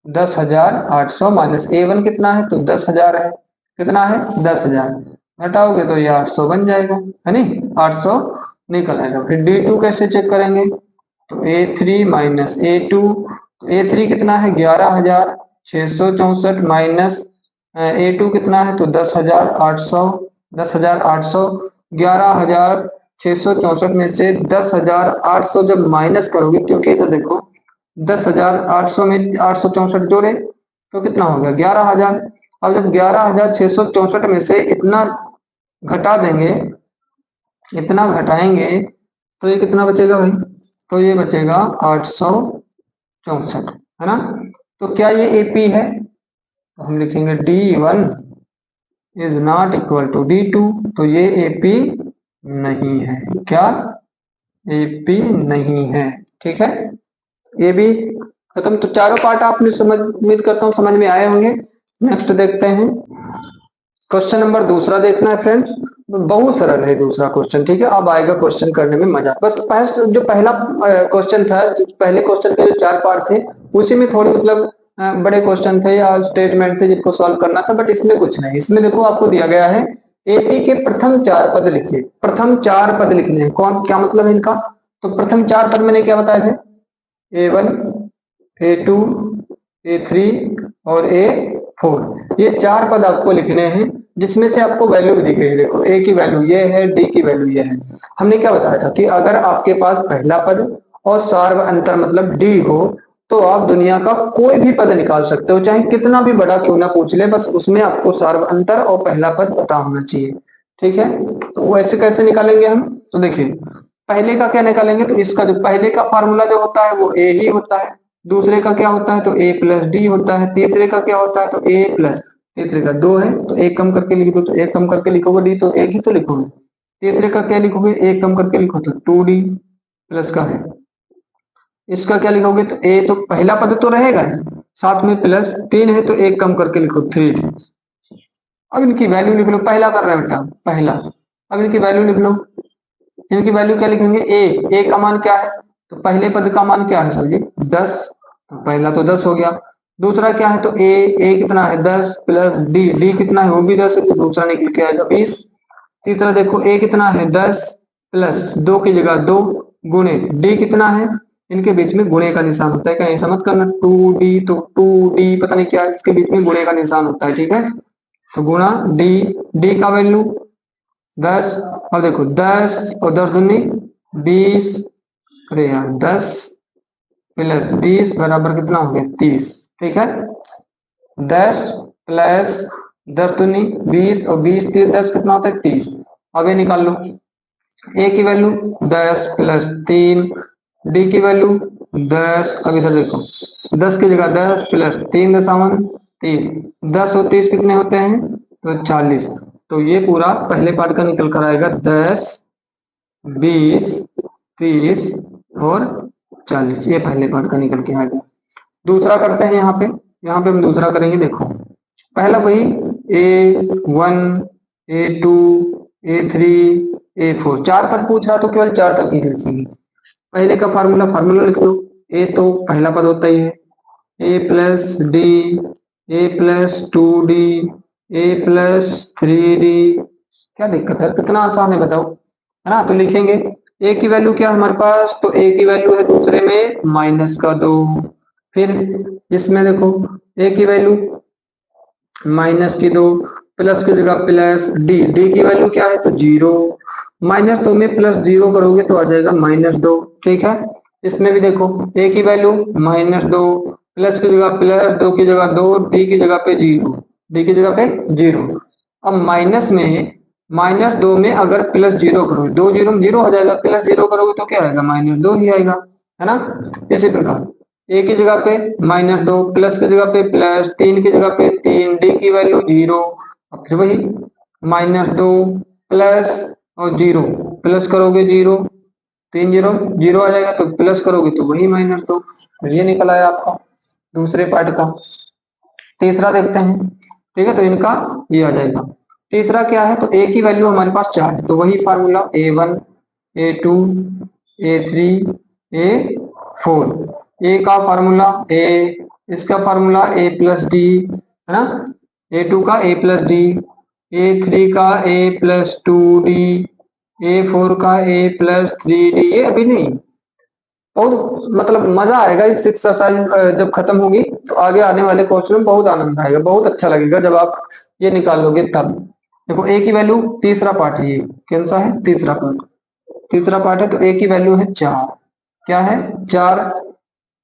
10,800 माइनस A1 कितना है, तो 10,000 है, कितना है 10,000, घटाओगे तो ये 800 बन जाएगा, है नहीं, 800 निकल आएगा। फिर D2 कैसे चेक करेंगे, तो A3 माइनस A2, तो A3 कितना है 11,664 माइनस A2 कितना है, तो 10,800, 10,800, 11,664 में से 10,800 जब माइनस करोगे, क्योंकि इधर देखो 10,800 में 864 जोड़े तो कितना हो गया 11,000। अब जब 11,664 में से इतना घटा देंगे, इतना घटाएंगे तो ये कितना बचेगा भाई, तो ये बचेगा 864, है ना। तो क्या ये एपी है, तो हम लिखेंगे D1 is not equal to D2, तो ये एपी नहीं है, क्या एपी नहीं है, ठीक है। ये भी खत्म। तो चारों पार्ट आपने समझ, उम्मीद करता हूँ समझ में आए होंगे। नेक्स्ट देखते हैं, क्वेश्चन नंबर दूसरा देखना है फ्रेंड्स, बहुत सरल है दूसरा क्वेश्चन, ठीक है। अब आएगा क्वेश्चन करने में मजा। बस जो पहला क्वेश्चन था, पहले क्वेश्चन के जो 4 पार्ट थे उसी में थोड़े मतलब बड़े क्वेश्चन थे या स्टेटमेंट थे जिनको सॉल्व करना था, बट इसमें कुछ नहीं। इसमें देखो आपको दिया गया है एपी के प्रथम 4 पद लिखिए, प्रथम 4 पद लिखने हैं। कौन, क्या मतलब है इनका, तो प्रथम 4 पद मैंने क्या बताया था, A1, A2, A3 और A4, ये 4 पद आपको लिखने हैं, जिसमें से आपको वैल्यू भी दी गई है। देखो ए की वैल्यू ये है, डी की वैल्यू ये है। हमने क्या बताया था कि अगर आपके पास पहला पद और सार्व अंतर मतलब डी हो, तो आप दुनिया का कोई भी पद निकाल सकते हो, चाहे कितना भी बड़ा क्यों ना पूछ ले, बस उसमें आपको सार्व अंतर और पहला पद पता होना चाहिए, ठीक है। तो वैसे कैसे निकालेंगे हम, तो देखिए पहले का क्या निकालेंगे, तो इसका जो पहले का फार्मूला जो होता है वो ए ही होता है, दूसरे का क्या होता है, तो ए प्लस डी होता है, तीसरे का क्या होता है, तो ए प्लस, तीसरे का 2 है तो एक कम करके लिख दो, तो एक कम करके लिखोगे डी, तो एक ही तो लिखोगे। तीसरे का क्या लिखोगे, एक कम करके लिखो तो 2D प्लस का है। इसका क्या लिखोगे, तो ए तो पहला पद तो रहेगा, साथ में प्लस 3 है तो एक कम करके लिखो 3D। अब इनकी वैल्यू लिख लो, पहला कर रहा है बेटा पहला, अब इनकी वैल्यू लिख लो। इनकी वैल्यू क्या लिखेंगे, ए का मान क्या है, तो पहले पद का मान क्या है सर जी 10, तो पहला तो 10 हो गया। दूसरा क्या है, तो ए कितना है 10 प्लस डी कितना है वो भी 10 है, तो दूसरा निकल के आएगा 20। तीसरा देखो ए कितना है 10 प्लस 2 की जगह 2 गुणे डी कितना है, इनके बीच में गुणे का निशान होता है, कहीं ऐसा मत करना 2D, तो 2D पता नहीं क्या, इसके बीच में गुणे का निशान होता है, ठीक है। तो गुणा डी का वैल्यू 10, और देखो 10 और 10 दूनी 20, अरे यार 10 प्लस 20 बराबर कितना हो गया 30, ठीक है। 10 प्लस 10 दूनी 20 और 20 10 कितना होता है 30। अब ये निकाल लो, ए की वैल्यू 10 प्लस 3, डी की वैल्यू 10, अब इधर देखो 10 की जगह 10 प्लस 3 दशावन 30, 10 और 30 कितने होते हैं, तो 40। तो ये पूरा पहले पार्ट का निकल कर आएगा 10, 20, 30 और 40, ये पहले पार्ट का निकल के आएगा। दूसरा करते हैं यहाँ पे हम दूसरा करेंगे। देखो पहला वही A1, A2, A3, A4 4 पद पूछ रहा तो केवल 4 तक ही लिखेंगे। पहले का फार्मूला लिख लो, ए तो पहला पद होता ही है, ए प्लस डी, ए प्लस 2d, ए प्लस 3d। क्या दिक्कत है, कितना आसान है बताओ, है ना। तो लिखेंगे ए की वैल्यू क्या है हमारे पास, तो ए की वैल्यू है दूसरे में -2। फिर इसमें देखो ए की वैल्यू -2, प्लस की जगह प्लस डी, डी की वैल्यू क्या है तो 0, -2 में +0 करोगे तो आ जाएगा -2। ठीक है, इसमें भी देखो ए की वैल्यू -2, प्लस की जगह प्लस, 2 की जगह 2, डी की जगह पे 0, डी की जगह पे 0। अब माइनस में -2 में अगर +0 करोगे, 2 0 में 0 हो जाएगा, +0 करोगे तो क्या आएगा, -2 ही आएगा, है ना। इसी प्रकार ए की जगह पे -2, प्लस की जगह पे प्लस, 3 की जगह पे 3, डी की वैल्यू 0। अब फिर वही -2 प्लस और 0, प्लस करोगे 0, 3 0 0 आ जाएगा, तो प्लस करोगे तो वही -2। तो ये निकल आया आपका दूसरे पार्ट का। तीसरा देखते हैं, ठीक है, तो इनका ये आ जाएगा। तीसरा क्या है, तो ए की वैल्यू हमारे पास 4 है, तो वही formula A1 A2 A3 A4। ए का फार्मूला ए, इसका फार्मूला A प्लस डी, है ना, A2 का A प्लस डी, A3 का A प्लस 2d, A4 का A प्लस 3d। ये अभी नहीं, और मतलब मजा आएगा इस एक्सरसाइज जब खत्म होगी, तो आगे आने वाले क्वेश्चन में बहुत आनंद आएगा, बहुत अच्छा लगेगा जब आप ये निकालोगे तब। देखो ए की वैल्यू, तीसरा पार्ट है ये, कौन सा है, तीसरा पार्ट, तीसरा पार्ट है, तो ए की वैल्यू है 4। क्या है, 4।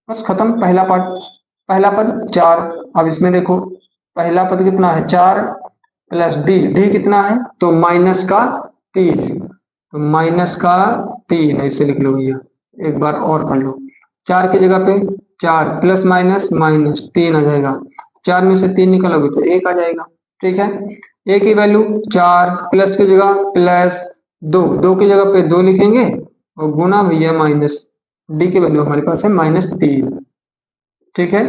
बस खत्म पहला पार्ट, पहला पद 4। अब इसमें देखो पहला पद कितना है 4, प्लस डी, डी कितना है तो -3, तो -3 ऐसे लिख लो भैया, एक बार और पढ़ लो। 4 की जगह पे 4 प्लस माइनस माइनस 3 आ जाएगा, 4 में से 3 निकालोगे तो 1 आ जाएगा। ठीक है, ए की वैल्यू 4, प्लस की जगह प्लस 2, 2 की जगह पे 2 लिखेंगे और गुना भैया माइनस, डी की वैल्यू हमारे पास है -3। ठीक है,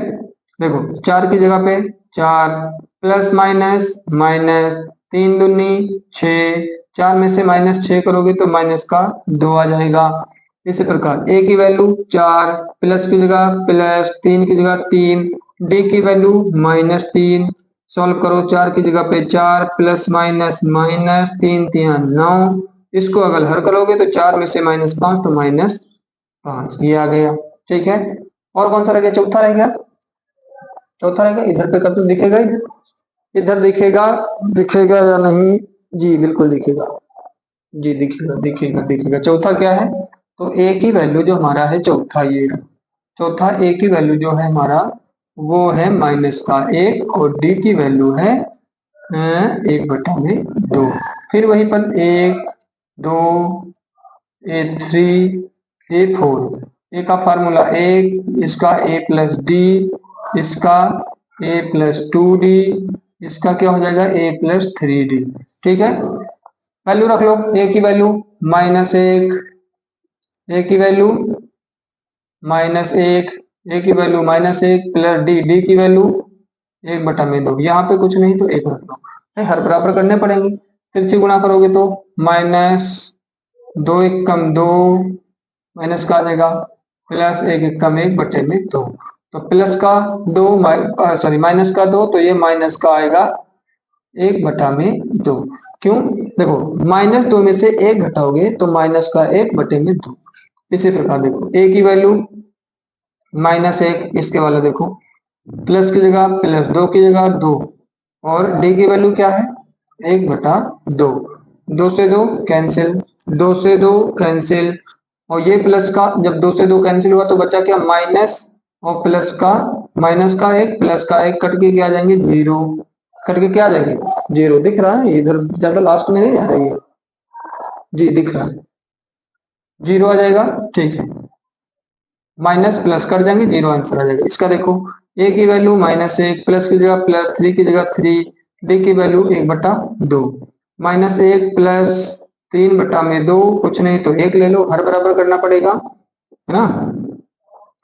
देखो 4 की जगह पे 4 प्लस माइनस माइनस, 3 दूनी 6, 4 में से -6 करोगे तो माइनस का 2 आ जाएगा। इसी प्रकार ए की वैल्यू 4, प्लस की जगह प्लस, 3 की जगह 3, डी की वैल्यू -3। सॉल्व करो, 4 की जगह पे 4 प्लस माइनस माइनस, 3 3 9। इसको अगर हल करोगे तो 4 में से -5 तो -5, ये आ गया। ठीक है, और कौन सा रह गया, चौथा रह गया, चौथा रहेगा इधर पे कब तो दिखेगा, इधर इधर दिखेगा, दिखेगा या नहीं, जी बिल्कुल दिखेगा, जी दिखेगा दिखेगा दिखेगा। चौथा क्या है, तो ए की वैल्यू जो हमारा है चौथा, ये चौथा ए की वैल्यू जो है हमारा वो है -1, और डी की वैल्यू है 1/2। फिर वही पद 1 2 A3 A4, ए का फार्मूला 1, इसका A प्लस डी, इसका A प्लस 2d, इसका क्या हो जाएगा A प्लस 3d। ठीक है, वैल्यू रख लो, ए की वैल्यू -1, ए की वैल्यू -1, ए की वैल्यू -1 प्लस डी, डी की वैल्यू 1/2। यहाँ पे कुछ नहीं तो 1 रख लो, हर बराबर करने पड़ेंगे, तिरछी गुणा करोगे तो -2 1 कम 2, माइनस का आ जाएगा प्लस 1 1 कम 1/2। तो प्लस का 2 सॉरी माइनस का 2, तो ये माइनस का आएगा 1/2। क्यों, देखो -2 में से 1 घटाओगे तो माइनस का 1/2। इसी प्रकार देखो ए की वैल्यू -1, इसके वाला देखो प्लस की जगह प्लस, 2 की जगह 2, और डी की वैल्यू क्या है 1/2। 2 से 2 कैंसिल, 2 से 2 कैंसिल, और ये प्लस का जब 2 से 2 कैंसिल हुआ तो बचा क्या माइनस, और प्लस का माइनस का 1 प्लस का 1 कट के क्या आ जाएंगे 0, कट के क्या आ जाएंगे 0। दिख रहा है इधर ज्यादा लास्ट में नहीं आ रही है, जी दिख रहा है 0 आ जाएगा। ठीक है, माइनस प्लस कर जाएंगे 0 आंसर आ जाएगा इसका। देखो ए की वैल्यू -1, प्लस की जगह प्लस, 3 की जगह 3, डी की वैल्यू 1/2, -1 प्लस 3/2, कुछ नहीं तो 1 ले लो, हर बराबर करना पड़ेगा, है ना।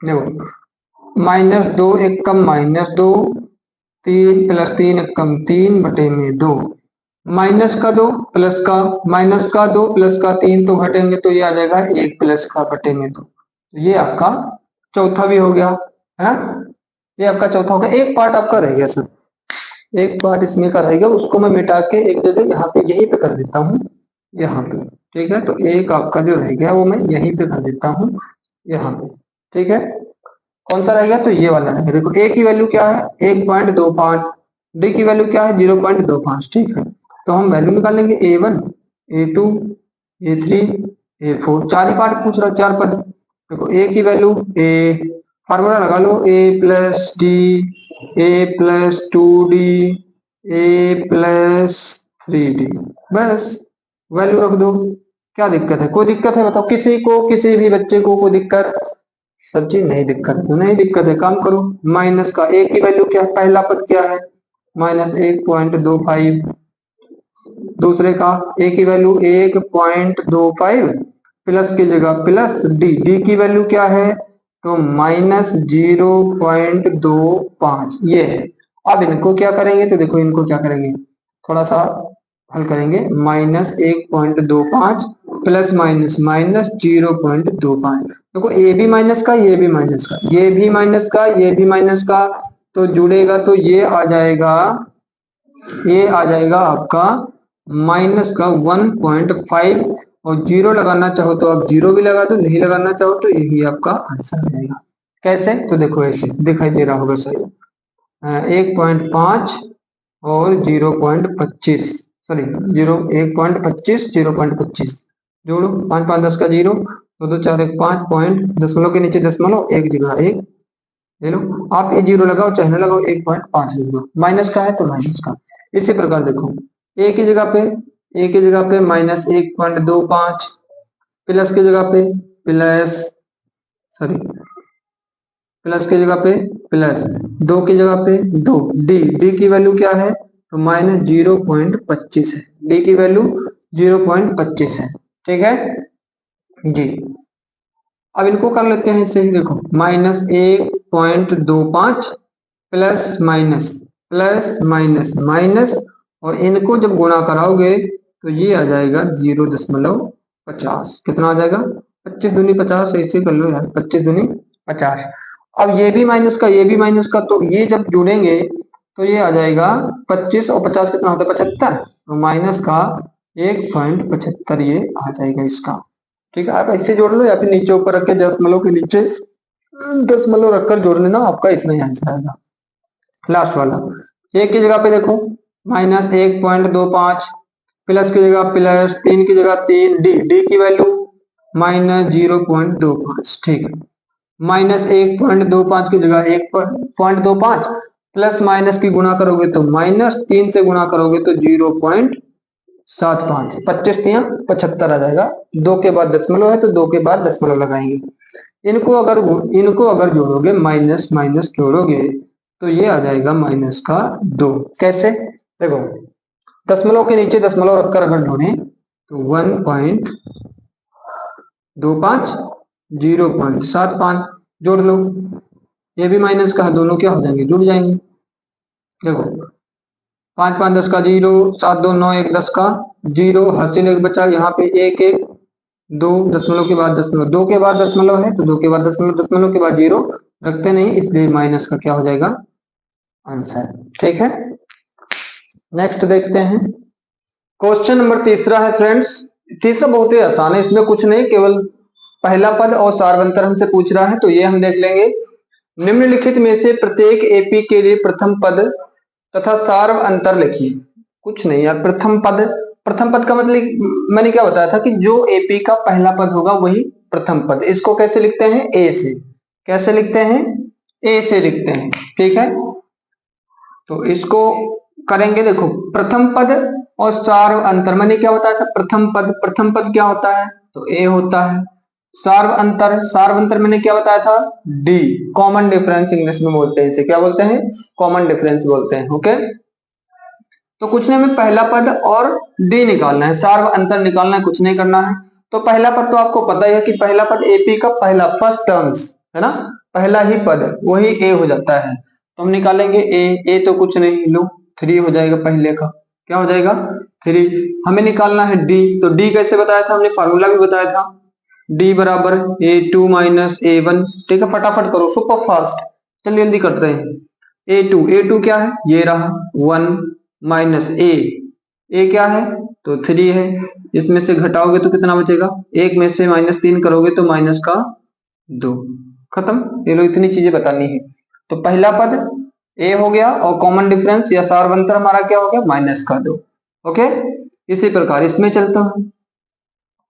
देखो -2 1 कम -2, 3 प्लस 3 1 कम 3/2, माइनस का 2 प्लस का, माइनस का 2 प्लस का 3 तो घटेंगे तो ये आ जाएगा 1 प्लस का बटे में 2। तो ये आपका चौथा भी हो गया, है ना। ये आपका चौथा होगा। एक पार्ट आपका रह गया सर, एक पार्ट इसमें का रहेगा, उसको मैं मिटा के एक जगह यहाँ पे यहीं पे कर देता हूँ, यहाँ पे। ठीक है, तो एक आपका जो रह गया वो मैं यहीं पे कर देता हूँ, यहाँ पे। ठीक है, कौन सा रहेगा? तो ये वाला रहेगा। देखो ए की वैल्यू क्या है? 1.25। डी की वैल्यू क्या है? 0.25। ठीक है, तो हम वैल्यू निकालेंगे A1, A2, A3, A4। चार ही पार्ट पूछ रहा, चार पद। देखो ए की वैल्यू, ए फार्मूला लगा लो, ए प्लस डी, ए प्लस 2D, ए प्लस 3D। बस वैल्यू रख दो। क्या दिक्कत है? कोई दिक्कत है बताओ किसी को, किसी भी बच्चे को कोई दिक्कत? सब चीज नहीं दिक्कत है, तो नहीं दिक्कत है, काम करो। माइनस का ए की वैल्यू क्या है? पहला पद क्या है? -1.25। दूसरे का ए की वैल्यू 1.25, प्लस की जगह प्लस डी। डी की वैल्यू क्या है? तो -0.25 ये है। अब इनको क्या करेंगे? तो देखो इनको क्या करेंगे, थोड़ा सा हल करेंगे। -1.25 प्लस माइनस माइनस 0.25। देखो ये भी माइनस का, ये भी माइनस का, ये भी माइनस का, ये भी माइनस का, तो जुड़ेगा तो ये आ जाएगा, ये आ जाएगा आपका माइनस का 1.5। और जीरो लगाना चाहो तो आप जीरो भी लगा दो, नहीं लगाना चाहो तो यही आपका आंसर रहेगा। कैसे? तो देखो ऐसे दिखाई दे रहा होगा सही। 1.5 और 0.25, सॉरी 1.25, 0.25 जोड़ो। 5 5 10 का जीरो, 2 2 4 1 5 पॉइंट, दशमलव के नीचे दशमलव, एक जगह एक। ले लो, आप ये जीरो लगाओ चाहे ना लगाओ, 1.5 लिख दो। माइनस का है तो माइनस का। इसी प्रकार देखो ए की जगह पे, ए की जगह पे -1.25, प्लस की जगह पे प्लस, सॉरी प्लस की जगह पे प्लस, दो की जगह पे दो। डी, डी की वैल्यू क्या है? तो -0.25 है। डी की वैल्यू 0.25 है। ठीक है जी। अब इनको कर लेते हैं इससे ही। देखो -1.25 plus minus, plus minus minus, और इनको जब गुणा कराओगे तो ये आ जाएगा 0.50। कितना आ जाएगा? 25 दूनी 50। ऐसे कर लो यार, 25 दूनी 50। अब ये भी माइनस का, ये भी माइनस का, तो ये जब जुड़ेंगे तो ये आ जाएगा 25 और 50 कितना होता है? 75। तो माइनस का 1.75 ये आ जाएगा इसका। ठीक है, आप ऐसे जोड़ लो या फिर नीचे ऊपर रख के दशमलव के नीचे दशमलव रखकर जोड़ लेना, आपका इतना ही आंसर आएगा। लास्ट वाला एक की जगह पे देखो -1.25, प्लस की जगह प्लस, तीन की जगह तीन। डी, डी की वैल्यू -0.25। ठीक है, -1.25 की जगह 1.25, प्लस माइनस की गुणा करोगे तो -3 से गुणा करोगे तो 0.75। 25 तिया 75 आ जाएगा। दो के बाद दशमलव है तो दो के बाद दशमलव लगाएंगे। इनको अगर जोड़ोगे, माइनस माइनस जोड़ोगे तो ये आ जाएगा माइनस का 2। कैसे? देखो दशमलव के नीचे दशमलव रखकर अगर जोड़े तो 1.25, 0.75 जोड़ लो। ये भी माइनस का है, दोनों क्या हो जाएंगे? जुड़ जाएंगे। देखो 5 5 10 का जीरो, 7 2 9 1 10 का जीरो, हासिल एक बचा, यहाँ पे एक एक, दो दशमलव के बाद दशमलव, दो के बाद दशमलव है तो दो के बाद दशमलव, दशमलव के बाद जीरो रखते नहीं, इसलिए माइनस का क्या हो जाएगा? आंसर। ठीक है, नेक्स्ट देखते हैं। क्वेश्चन नंबर तीसरा है फ्रेंड्स। तीसरा बहुत ही आसान है, इसमें कुछ नहीं, केवल पहला पद और सार्वंतर हमसे पूछ रहा है, तो ये हम देख लेंगे। निम्नलिखित में से प्रत्येक एपी के लिए प्रथम पद तथा सार्व अंतर लिखिए। कुछ नहीं यार, प्रथम पद, प्रथम पद का मतलब मैंने क्या बताया था कि जो एपी का पहला पद होगा वही प्रथम पद। इसको कैसे लिखते हैं? ए से। कैसे लिखते हैं? ए से लिखते हैं। ठीक है, तो इसको करेंगे। देखो प्रथम पद और सार्व अंतर, मैंने क्या बताया था? प्रथम पद, प्रथम पद क्या होता है? तो ए होता है। सार्व अंतर, सार्व अंतर मैंने क्या बताया था? डी, कॉमन डिफरेंस इंग्लिश में बोलते हैं इसे। क्या बोलते हैं? कॉमन डिफरेंस बोलते हैं। ओके, तो कुछ नहीं, हमें पहला पद और डी निकालना है, सार्व अंतर निकालना है, कुछ नहीं करना है। तो पहला पद तो आपको पता ही है कि पहला पद एपी का पहला, फर्स्ट टर्म्स है ना, पहला ही पद वही ए हो जाता है। तो हम निकालेंगे ए। ए तो कुछ नहीं, लो 3 हो जाएगा पहले का। क्या हो जाएगा? 3। हमें निकालना है डी, तो डी कैसे बताया था? हमने फार्मूला भी बताया था। डी बराबर A2 - A1। ठीक है, फटाफट करो, सुपर फास्ट। चलिए जल्दी करते हैं। A2 क्या है, ये रहा 1 माइनस ए क्या है तो 3 है। इसमें से घटाओगे तो कितना बचेगा, एक में से -3 करोगे तो माइनस का 2, खत्म। ये लो इतनी चीजें बतानी है। तो पहला पद ए हो गया और कॉमन डिफरेंस या सारवंतर हमारा क्या हो गया, माइनस का 2। ओके, इसी प्रकार इसमें चलता हूं।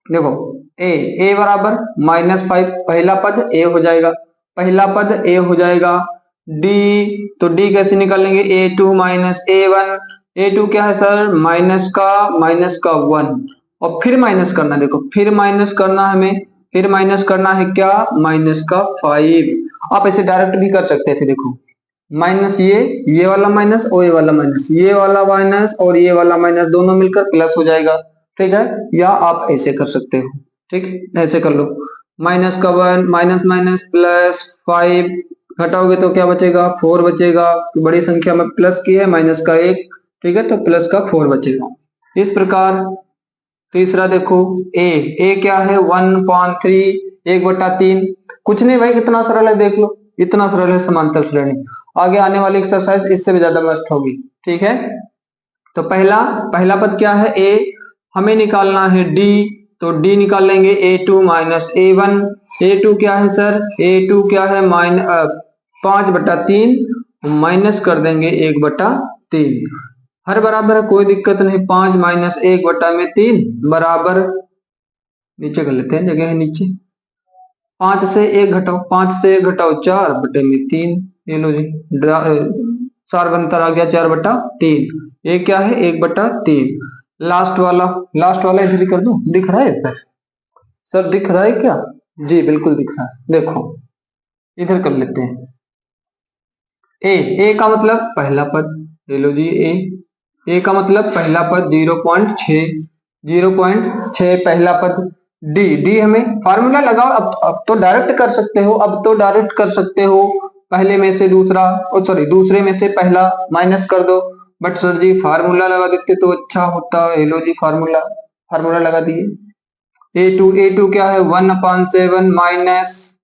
देखो ए बराबर -5, पहला पद ए हो जाएगा, पहला पद ए हो जाएगा। डी, तो डी कैसे निकालेंगे, A2 माइनस A1। A2 क्या है सर, माइनस का 1 और फिर माइनस करना, देखो फिर माइनस करना हमें, फिर माइनस करना है क्या, माइनस का 5। आप ऐसे डायरेक्ट भी कर सकते थे, देखो माइनस ये वाला माइनस और ये वाला माइनस, ये वाला माइनस और ये वाला माइनस दोनों मिलकर प्लस हो जाएगा, ठीक है। या आप ऐसे कर सकते हो, ठीक, ऐसे कर लो, माइनस का 1 माइनस माइनस प्लस 5, घटाओगे तो क्या बचेगा, 4 बचेगा। बड़ी संख्या में प्लस की है, माइनस का 1, ठीक है, तो प्लस का 4 बचेगा। इस प्रकार तीसरा देखो ए क्या है 1/3, 1/3, कुछ नहीं भाई, कितना सरल है देख लो, इतना सरल है समांतर श्रेणी। आगे आने वाली एक्सरसाइज इससे भी ज्यादा मस्त होगी, ठीक है। तो पहला पद क्या है ए, हमें निकालना है डी, तो डी निकाल लेंगे A2 माइनस A1। A2 क्या है सर, A2 क्या है 5/3, माइनस कर देंगे 1/3, हर बराबर है, कोई दिक्कत नहीं। 5 माइनस 1/3 बराबर, नीचे कर लेते हैं, जगह है नीचे, 5 से 1 घटाओ, 5 से 1 घटाओ 4/3, ये लो जी, सार बनता आ गया 4/3, ये क्या है 1/3। लास्ट वाला इधर ही कर दूं, दिख रहा है सर दिख रहा है क्या, जी बिल्कुल दिख रहा है। देखो इधर कर लेते हैं, ए का मतलब पहला पद, ले लो जी ए का मतलब पहला पद 0.6 पहला पद। डी हमें फार्मूला लगाओ, अब तो डायरेक्ट कर सकते हो, अब तो डायरेक्ट कर सकते हो, पहले में से दूसरा, सॉरी दूसरे में से पहला माइनस कर दो। बट सर जी फार्मूला लगा देते तो अच्छा होता, लो जी फार्मूला लगा दिए। A2 क्या है 1/7 माइनस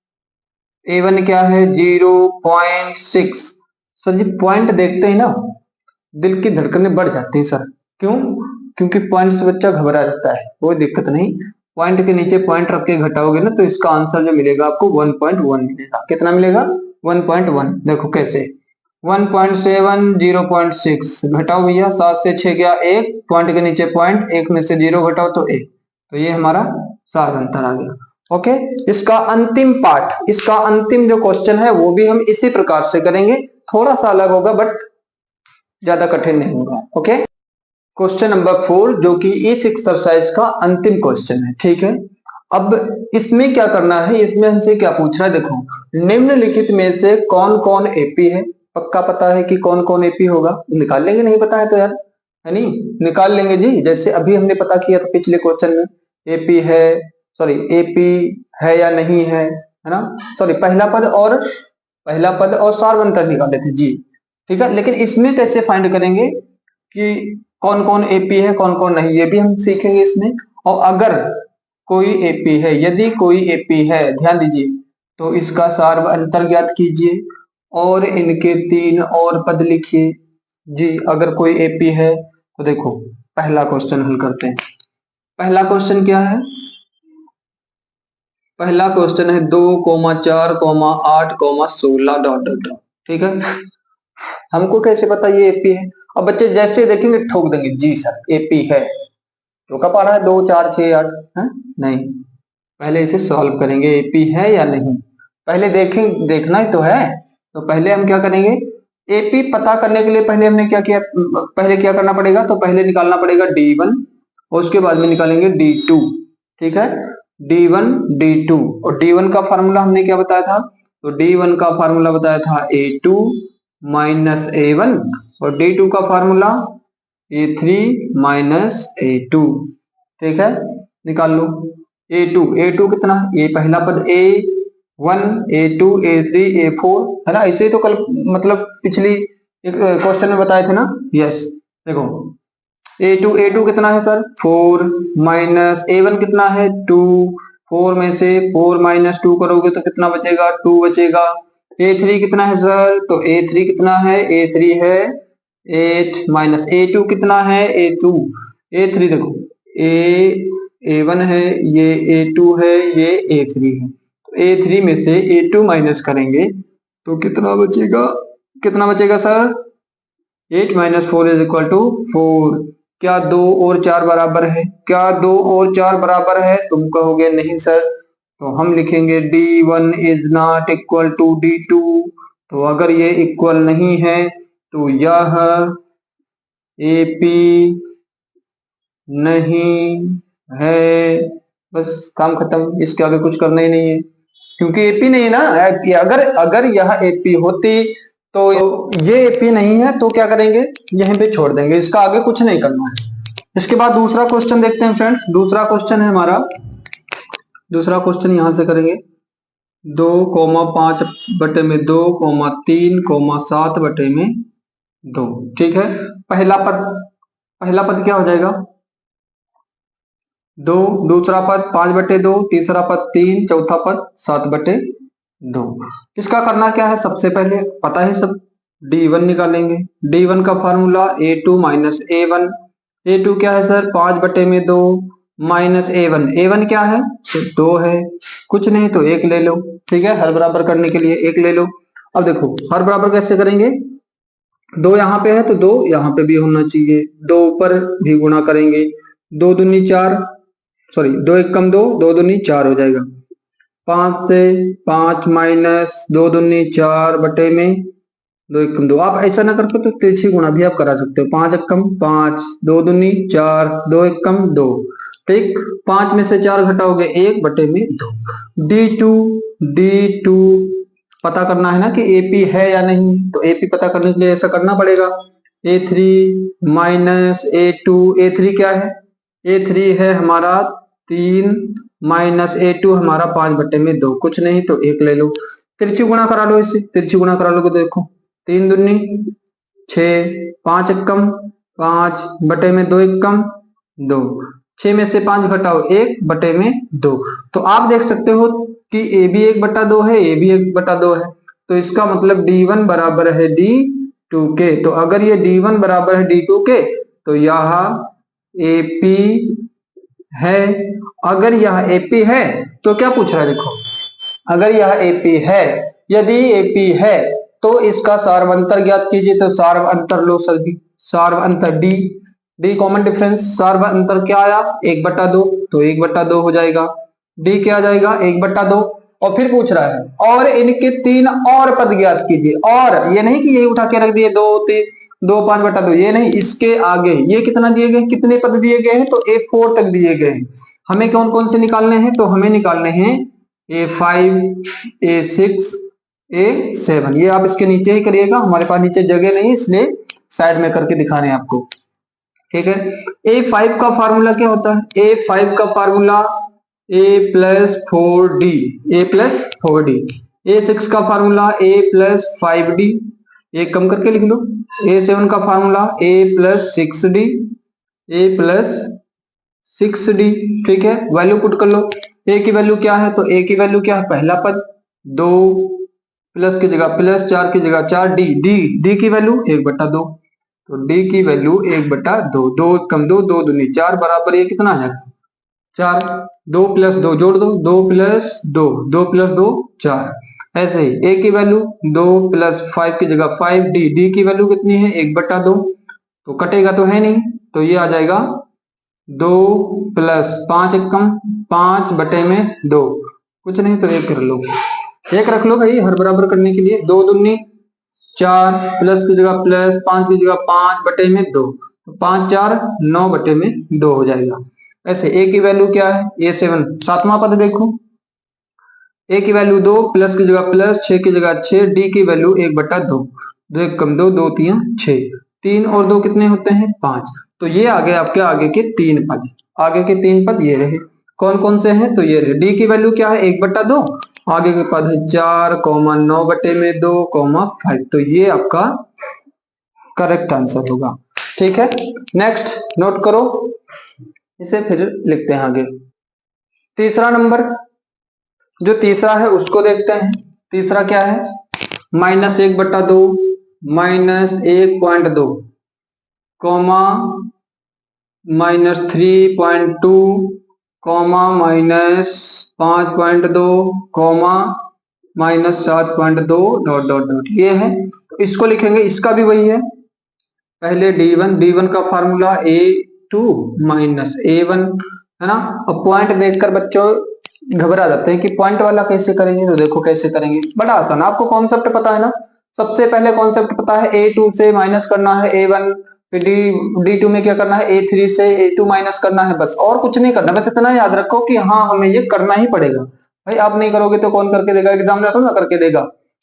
A1 क्या है 0.6। सर जी पॉइंट देखते ही ना दिल की धड़कनें बढ़ जाती हैं सर, क्यों, क्योंकि पॉइंट से बच्चा घबरा जाता है, कोई दिक्कत नहीं, पॉइंट के नीचे पॉइंट रख के घटाओगे ना तो इसका आंसर जो मिलेगा आपको 1.1 मिलेगा। कितना मिलेगा 1.1। देखो कैसे 1.7 0.6 घटाओ भैया, 7 से 6 गया 1, पॉइंट के नीचे पॉइंट, 1 में से 0 घटाओ तो 1, तो ये हमारा सार अंतर आ गया। ओके, इसका अंतिम पार्ट, इसका अंतिम जो क्वेश्चन है वो भी हम इसी प्रकार से करेंगे, थोड़ा सा अलग होगा बट ज्यादा कठिन नहीं होगा। ओके, क्वेश्चन नंबर 4 जो कि इस एक्सरसाइज का अंतिम क्वेश्चन है, ठीक है। अब इसमें क्या करना है, इसमें हमसे क्या पूछ रहा है, देखो निम्नलिखित में से कौन कौन एपी है, पक्का पता है कि कौन कौन एपी होगा, निकाल लेंगे, नहीं पता है तो यार, है नहीं, निकाल लेंगे जी। जैसे अभी हमने पता किया था पिछले क्वेश्चन में, एपी है, सॉरी एपी है या नहीं है ना, सॉरी पहला पद और सारवंतर निकाले थे जी, ठीक है। लेकिन इसमें कैसे फाइंड करेंगे कि कौन कौन एपी है कौन कौन नहीं, ये भी हम सीखेंगे इसमें। और अगर कोई एपी है, यदि कोई एपी है, ध्यान दीजिए, तो इसका सार अंतर ज्ञात कीजिए और इनके 3 और पद लिखिए जी। अगर कोई एपी है तो देखो पहला क्वेश्चन हल करते हैं। पहला क्वेश्चन क्या है, पहला क्वेश्चन है 2,4,8,16 डॉट डॉट डॉट, ठीक है। हमको कैसे पता ये एपी है, अब बच्चे जैसे देखेंगे ठोक देंगे जी सर एपी है, तो कब आ रहा है 2 4 6 8 है नहीं, पहले इसे सॉल्व करेंगे एपी है या नहीं, पहले देखना ही तो है। तो पहले हम क्या करेंगे, एपी पता करने के लिए पहले हमने क्या किया, पहले क्या करना पड़ेगा, तो पहले निकालना पड़ेगा D1 और उसके बाद में निकालेंगे D2, ठीक है। D1 D2 और D1 का फार्मूला हमने क्या बताया था, तो D1 का फार्मूला बताया था A2 माइनस A1 और D2 का फार्मूला A3 माइनस A2, ठीक है। निकाल लो A2 कितना, ये पहला पद A1 A2 A3 A4 है ना, ऐसे तो कल मतलब पिछली क्वेश्चन में बताए थे ना, यस। देखो A2 कितना है सर 4 माइनस A1 कितना है 2, 4 में से 4 माइनस 2 करोगे तो कितना बचेगा 2 बचेगा, A3 कितना है सर? तो A3 कितना है? A3 है 8 माइनस A2 कितना है? A3 देखो A1 है, ये A2 है, ये A3 है। तो A3 में से A2 माइनस करेंगे तो कितना बचेगा? कितना बचेगा sir? 8 minus 4 is equal to 4। क्या 2 और 4 बराबर है? क्या 2 और 4 बराबर है? तुम कहोगे नहीं सर, तो हम लिखेंगे D1 is not equal to D2। तो अगर ये इक्वल नहीं है तो यह AP नहीं है। बस काम खत्म, इसके आगे कुछ करना ही नहीं है, क्योंकि एपी नहीं है ना। अगर अगर यह एपी होती तो ये एपी नहीं है तो क्या करेंगे? यहीं पे छोड़ देंगे, इसका आगे कुछ नहीं करना है। इसके बाद दूसरा क्वेश्चन देखते हैं फ्रेंड्स। दूसरा क्वेश्चन है हमारा, दूसरा क्वेश्चन यहां से करेंगे 2,5/2, 3,3,7/2। ठीक है, पहला पद क्या हो जाएगा? 2, दूसरा पद 5/2, तीसरा पद 3, चौथा पद 7/2। इसका करना क्या है? सबसे पहले पता है सब, D1 निकालेंगे। D1 का formula A2 minus A1। A2 क्या है सर? 5/2 माइनस A1 क्या है? तो 2 है। कुछ नहीं तो 1 ले लो। ठीक है, हर बराबर करने के लिए 1 ले लो। अब देखो हर बराबर कैसे करेंगे? 2 यहाँ पे है तो 2 यहाँ पे भी होना चाहिए, 2 ऊपर भी गुणा करेंगे। 2 दूनी 4, सॉरी 2 एक कम 2, 2 दूनी 4 हो जाएगा। 5 से 5 माइनस 2 दूनी 4 बटे में 2 एक कम 2। आप ऐसा ना करते तो तिरछी गुणा भी आप करा सकते हो। 5 एक कम 5, 2 दूनी 4, 2 एक कम 2। ठीक, 5 में से 4 घटाओगे 1 बटे में 2। D2 पता करना है ना कि AP है या नहीं, तो AP पता करने के लिए ऐसा करना पड़ेगा। A3 माइनस A2, A3 क्या है? A3 है हमारा 3 माइनस A2 हमारा 5/2। कुछ नहीं तो 1 ले लो। तिरछी गुणा करा लो, इससे तिरछी गुणा करा लो तो देखो 3 दूनी 6, 5 एक कम 5 बटे में 2 एक कम 2। 6 में से 5 घटाओ 1 बटे में 2। तो आप देख सकते हो कि ए भी 1/2 है, ए भी 1/2 है। तो इसका मतलब D1 बराबर है D2 के। तो अगर ये D1 बराबर है D2 के तो यह AP है। अगर यह AP है तो क्या पूछ रहा है? देखो अगर यह AP है, यदि AP है तो इसका सार्वंतर ज्ञात कीजिए। तो सार्वंतर लो सर जी, सार्वंतर D कॉमन डिफरेंस, सार्वंतर क्या आया? 1/2, तो 1/2 हो जाएगा। D क्या आ जाएगा? 1/2। और फिर पूछ रहा है और इनके 3 और पद ज्ञात कीजिए। और ये नहीं कि यही उठा के रख दिए 2 3 2 5/2, ये नहीं, इसके आगे ये कितना दिए गए, कितने पद दिए गए हैं? तो A4 तक दिए गए हैं। हमें कौन कौन से निकालने हैं? तो हमें निकालने हैं A5, A6, A7। ये आप इसके नीचे ही करिएगा, हमारे पास नीचे जगह नहीं है इसलिए साइड में करके दिखा रहे हैं आपको। ठीक है, A5 का फार्मूला क्या होता है? A5 का फार्मूला A+4D, A+4D। A6 का फार्मूला A+5D, एक कम करके लिख लो। A7 का फार्मूला A+6D, A+6D। ठीक है, वैल्यू पुट कर लो। A की वैल्यू क्या है? तो A की वैल्यू क्या है? पहला पद 2 प्लस की जगह प्लस, 4 की जगह 4, D की वैल्यू 1/2। तो D की वैल्यू 1/2, 2 कम 2, 2 दूनी 4 बराबर ये कितना आ जाएगा? 4। 2 प्लस 2 जोड़ दो, 2 प्लस 2, 2 प्लस 2 4। ऐसे ही A की वैल्यू 2 प्लस 5 की जगह 5, D की वैल्यू कितनी है? 1/2। तो कटेगा तो है नहीं, तो ये आ जाएगा 2 प्लस 5 एक कम 5 बटे में 2। कुछ नहीं तो 1 कर लो, 1 रख लो भाई हर बराबर करने के लिए। 2 दूनी 4, प्लस की जगह प्लस, 5 की जगह 5 बटे में 2। तो 5 4 9 बटे में 2 हो जाएगा। ऐसे A की वैल्यू क्या है? A7 सातवां पद देखो, A की वैल्यू 2 प्लस की जगह प्लस, 6 की जगह 6, D की वैल्यू 1/2। 2 एक कम 2, 2 3 6, 3 और 2 कितने होते हैं? 5। तो ये आ गए आपके आगे के 3 पद। आगे के 3 पद ये रहे। कौन कौन से हैं? तो ये रहे। D की वैल्यू क्या है? 1/2। आगे के पद है 4, 9 बटे में 2, 5। तो ये आपका करेक्ट आंसर होगा। ठीक है, नेक्स्ट नोट करो, इसे फिर लिखते हैं आगे। तीसरा नंबर, जो तीसरा है उसको देखते हैं। तीसरा क्या है? -1/2 -1.2 comma -3.2 comma -5.2 comma -7.2 dot dot dot ये है। तो इसको लिखेंगे, इसका भी वही है। पहले d1 का फार्मूला a2 माइनस a1 है ना। अब पॉइंट देखकर बच्चों घबरा जाते हैं कि पॉइंट वाला कैसे करेंगे, तो देखो कैसे करेंगे, बड़ा आसान। आपको कॉन्सेप्ट पता है ना, सबसे पहले कॉन्सेप्ट पता है, a2 से माइनस करना है a1, फिर d2 में क्या करना है, a3 से a2 माइनस करना है, बस और कुछ नहीं करना। बस इतना याद रखो कि हाँ हमें ये करना ही पड़ेगा। भाई आप नहीं करोगे तो कौन करके देगा, एग्जाम तो ना करके देगा,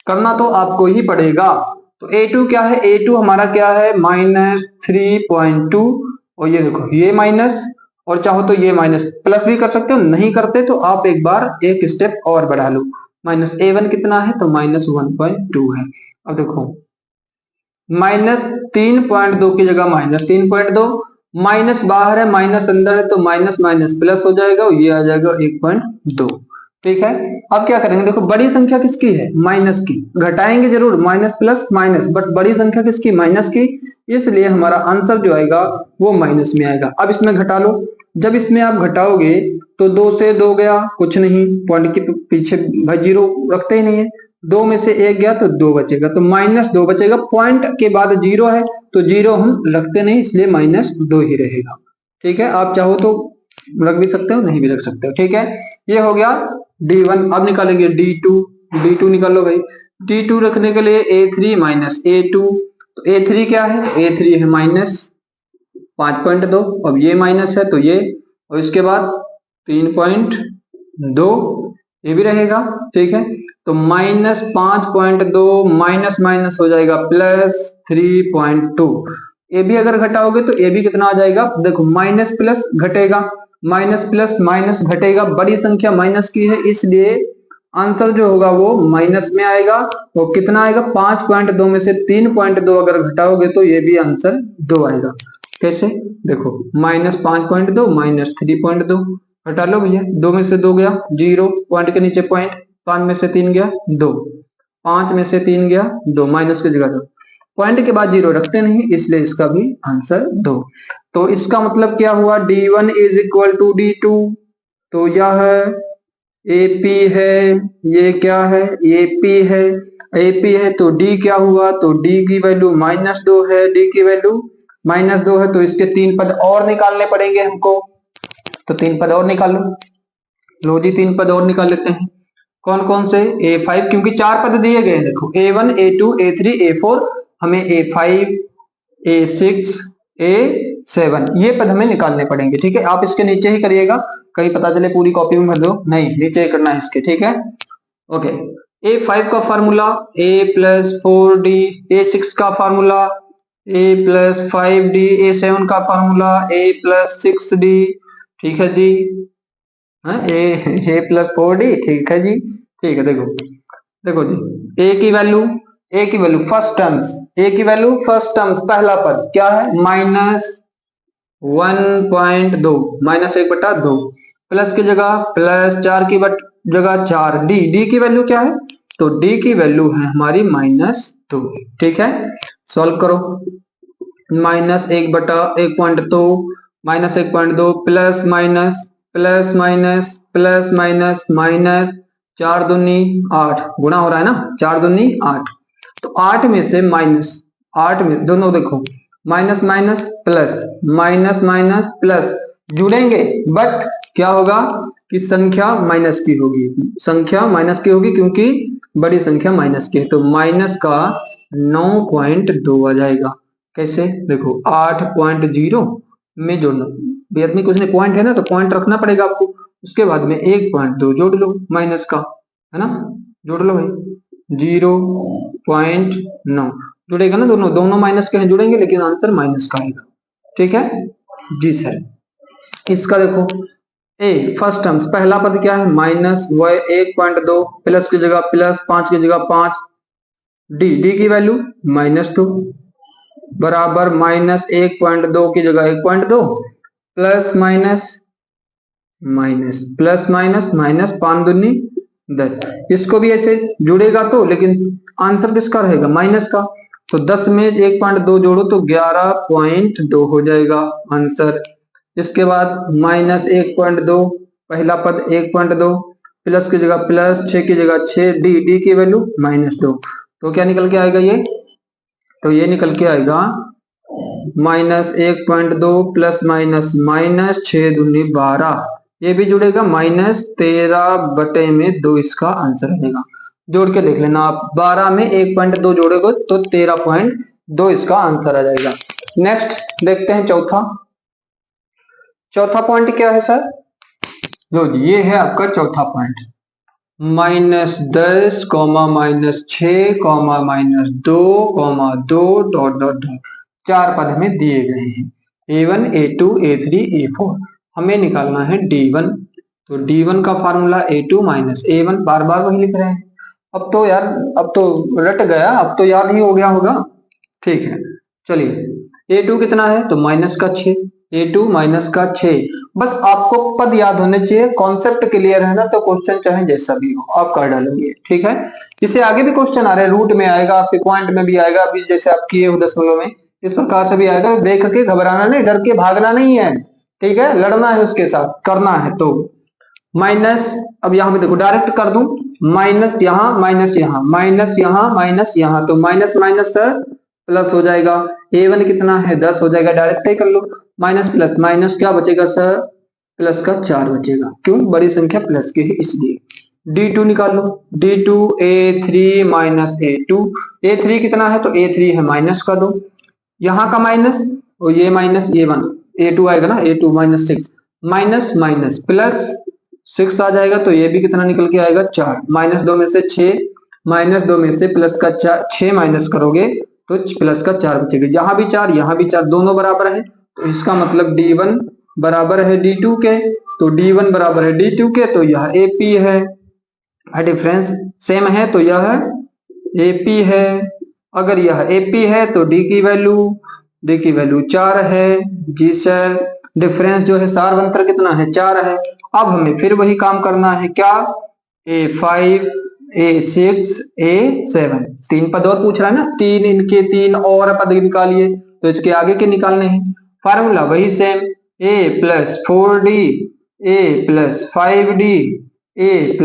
करना तो आपको ही पड़ेगा। तो a2 क्या है, a2 हमारा क्या है -3.2, और ये देखो ये माइनस, और चाहो तो ये माइनस प्लस भी कर सकते हो, नहीं करते तो आप एक बार एक स्टेप और बढ़ा लो। -a1 कितना है, तो -1.2 है। अब देखो -3.2 की जगह -3.2, माइनस बाहर है माइनस अंदर है, तो माइनस माइनस प्लस हो जाएगा, ये आ जाएगा 1.2। ठीक है। अब क्या करेंगे, देखो बड़ी संख्या किसकी है, माइनस की, घटाएंगे जरूर, माइनस प्लस माइनस, बट बड़ी संख्या किसकी, माइनस की, इसलिए हमारा आंसर जो आएगा वो माइनस में आएगा। अब इसमें घटा लो, जब इसमें आप घटाओगे तो 2 से 2 गया, कुछ नहीं, पॉइंट के पीछे भाई जीरो रखते ही नहीं है, 2 में से 1 गया तो 2 बचेगा, तो -2 बचेगा। पॉइंट के बाद 0 है तो 0 हम रखते नहीं, इसलिए -2 ही रहेगा। ठीक है, आप चाहो तो रख भी सकते हो, नहीं भी रख सकते हो। ठीक है, ये हो गया d1। अब निकालेंगे d2 निकालो भाई। d2 रखने के लिए a3 माइनस a2, तो a3 क्या है, तो a3 है -5.2, अब ये माइनस है तो ये, और इसके बाद 3.2 ये भी रहेगा। ठीक है, तो -5.2 माइनस माइनस हो जाएगा +3.2, ये भी अगर घटाओगे तो ये भी कितना आ जाएगा, देखो माइनस प्लस घटेगा, माइनस प्लस माइनस घटेगा, बड़ी संख्या माइनस की है, इसलिए आंसर जो होगा वो माइनस में आएगा। वो कितना आएगा, 5.2 में से 3.2 अगर घटाओगे तो ये भी आंसर 2 आएगा। कैसे, देखो -5.2 -3.2 घटा लो भैया, 2 में से 2 गया 0, पॉइंट के नीचे पॉइंट, 5 में से 3 गया 2, 5 में से 3 गया 2, माइनस की जगह 2, पॉइंट के बाद 0 रखते नहीं, इसलिए इसका भी आंसर 2। तो इसका मतलब क्या हुआ, d1 is equal to d2, तो यह AP है, ये क्या है, AP है, AP है, तो D क्या हुआ, तो D की वैल्यू -2 है, D की वैल्यू -2 है, तो इसके 3 पद और निकालने पड़ेंगे हमको, तो 3 पद और निकाल लो जी, 3 पद और निकाल लेते हैं। कौन कौन से, A5, क्योंकि 4 पद दिए गए हैं, देखो A1 A2 A3 A4, हमें A5 A6 A7 ये पद हमें निकालने पड़ेंगे। ठीक है, आप इसके नीचे ही करिएगा, कहीं पता चले पूरी कॉपी में भर दो, नहीं नीचे ही करना है इसके। ठीक है, ओके। A5 का फार्मूला A+4D, A6 का फार्मूला A+5D, A7 का फार्मूला A+6D। ठीक है जी, A+4D, ठीक है जी। ठीक है, देखो देखो जी, ए की वैल्यू फर्स्ट टर्म्स, ए की वैल्यू फर्स्ट टर्म्स, पहला पद क्या है, -1.2, -1/2, प्लस की जगह प्लस, 4 की जगह 4, डी की वैल्यू क्या है, तो डी की वैल्यू है हमारी -2। ठीक है, सॉल्व करो, -1/1.2 -1.2 plus minus plus minus plus minus minus, 4 दूनी 8, गुणा हो रहा है ना, 4 दूनी 8, तो 8 में से माइनस, 8 में दोनों देखो minus minus plus, minus minus plus जुड़ेंगे, बट क्या होगा कि संख्या माइनस की होगी, संख्या माइनस की होगी, क्योंकि बड़ी संख्या माइनस की है, तो माइनस का 9.2 आ जाएगा। कैसे, देखो 8.0 में जोड़ना, बेद में कुछ नहीं, पॉइंट है ना, तो पॉइंट रखना पड़ेगा आपको, उसके बाद में 1.2 जोड़ लो माइनस का, है ना, जोड़ लो भाई, 0.9 जुड़ेगा ना, दोनों दोनों माइनस के हैं, जुड़ेंगे, लेकिन आंसर माइनस का आएगा। ठीक है जी सर। इसका देखो, ए फर्स्ट टर्म्स, पहला पद क्या है, -1.2, प्लस की जगह प्लस, 5 की जगह 5, डी की वैल्यू -2 बराबर -1.2 की जगह 1.2, plus minus minus plus minus minus, 5 दूनी 10। इसको भी ऐसे जुड़ेगा तो, लेकिन आंसर किसका रहेगा, माइनस का। तो 10 में 1.2 जोड़ो तो 11.2 हो जाएगा आंसर। इसके बाद माइनस 1.2, पहला पद 1.2, प्लस की जगह प्लस, 6 की जगह 6, डी की वैल्यू -2। तो क्या निकल के आएगा ये, तो ये निकल के आएगा -1.2 प्लस माइनस माइनस 6 दूनी 12, ये भी जुड़ेगा -13/2 इसका आंसर रहेगा। जोड़ के देख लेना आप, 12 में 1.2 जोड़ोगे तो 13.2 इसका आंसर आ जाएगा। नेक्स्ट देखते हैं चौथा। चौथा पॉइंट क्या है सर, लो जी ये है आपका चौथा पॉइंट, -10, -6, -2, डॉट डॉट डॉट, चार पद हमें दिए गए हैं, A1, A2, A3, A4। हमें निकालना है D1। तो D1 का फार्मूला A2 माइनस A1, बार बार वही लिख रहे हैं। अब तो यार, अब तो रट गया, अब तो याद ही हो गया होगा। ठीक है, चलिए A2 कितना है, तो -6, A2 -6। बस आपको पद याद होने चाहिए, कॉन्सेप्ट क्लियर है ना, तो क्वेश्चन चाहे जैसा भी हो आप कर डालेंगे। ठीक है, इससे आगे भी क्वेश्चन आ रहे हैं, रूट में आएगा, आपके पॉइंट में भी आएगा, अभी जैसे आप किए हो दशमलव में, इस प्रकार से भी आएगा। देख के घबराना नहीं, डर के भागना नहीं है। ठीक है, लड़ना है उसके साथ, करना है। तो माइनस, अब यहाँ पे देखो डायरेक्ट कर दूं, माइनस यहाँ, माइनस यहाँ, माइनस यहाँ, माइनस यहाँ, तो माइनस माइनस सर प्लस हो जाएगा। A1 कितना है, 10 हो जाएगा, डायरेक्ट ही कर लो। माइनस प्लस माइनस क्या बचेगा सर, प्लस का 4 बचेगा। क्यों, बड़ी संख्या प्लस की है इसलिए। D2 निकाल लो, D2 A3 minus A2, A3 कितना है, तो A3 है माइनस का 2, यहाँ का माइनस और ये माइनस A1, A2 आएगा ना, A2 -6, माइनस माइनस प्लस 6 आ जाएगा, तो ये भी कितना निकल के आएगा, 4, -2 में से 6, -2 में से प्लस का 4, 6 माइनस करोगे तो प्लस का 4 बचेगा। यहाँ भी 4, यहाँ भी 4, दोनों बराबर है, तो इसका मतलब D1 बराबर है D2 के, तो D1 बराबर है D2 के, तो यह AP है। डिफरेंस सेम है तो यह AP है। अगर यह AP है तो D की वैल्यू 4 है। जी सर, डिफरेंस जो है सार अंतर कितना है, 4 है। अब हमें फिर वही काम करना है, क्या, A5, A6, A7, 3 पद और पूछ रहा है ना, तीन इनके 3 और पद निकालिए, तो इसके आगे के निकालने हैं। फार्मूला वही same, A + 4D, A + 5D, A +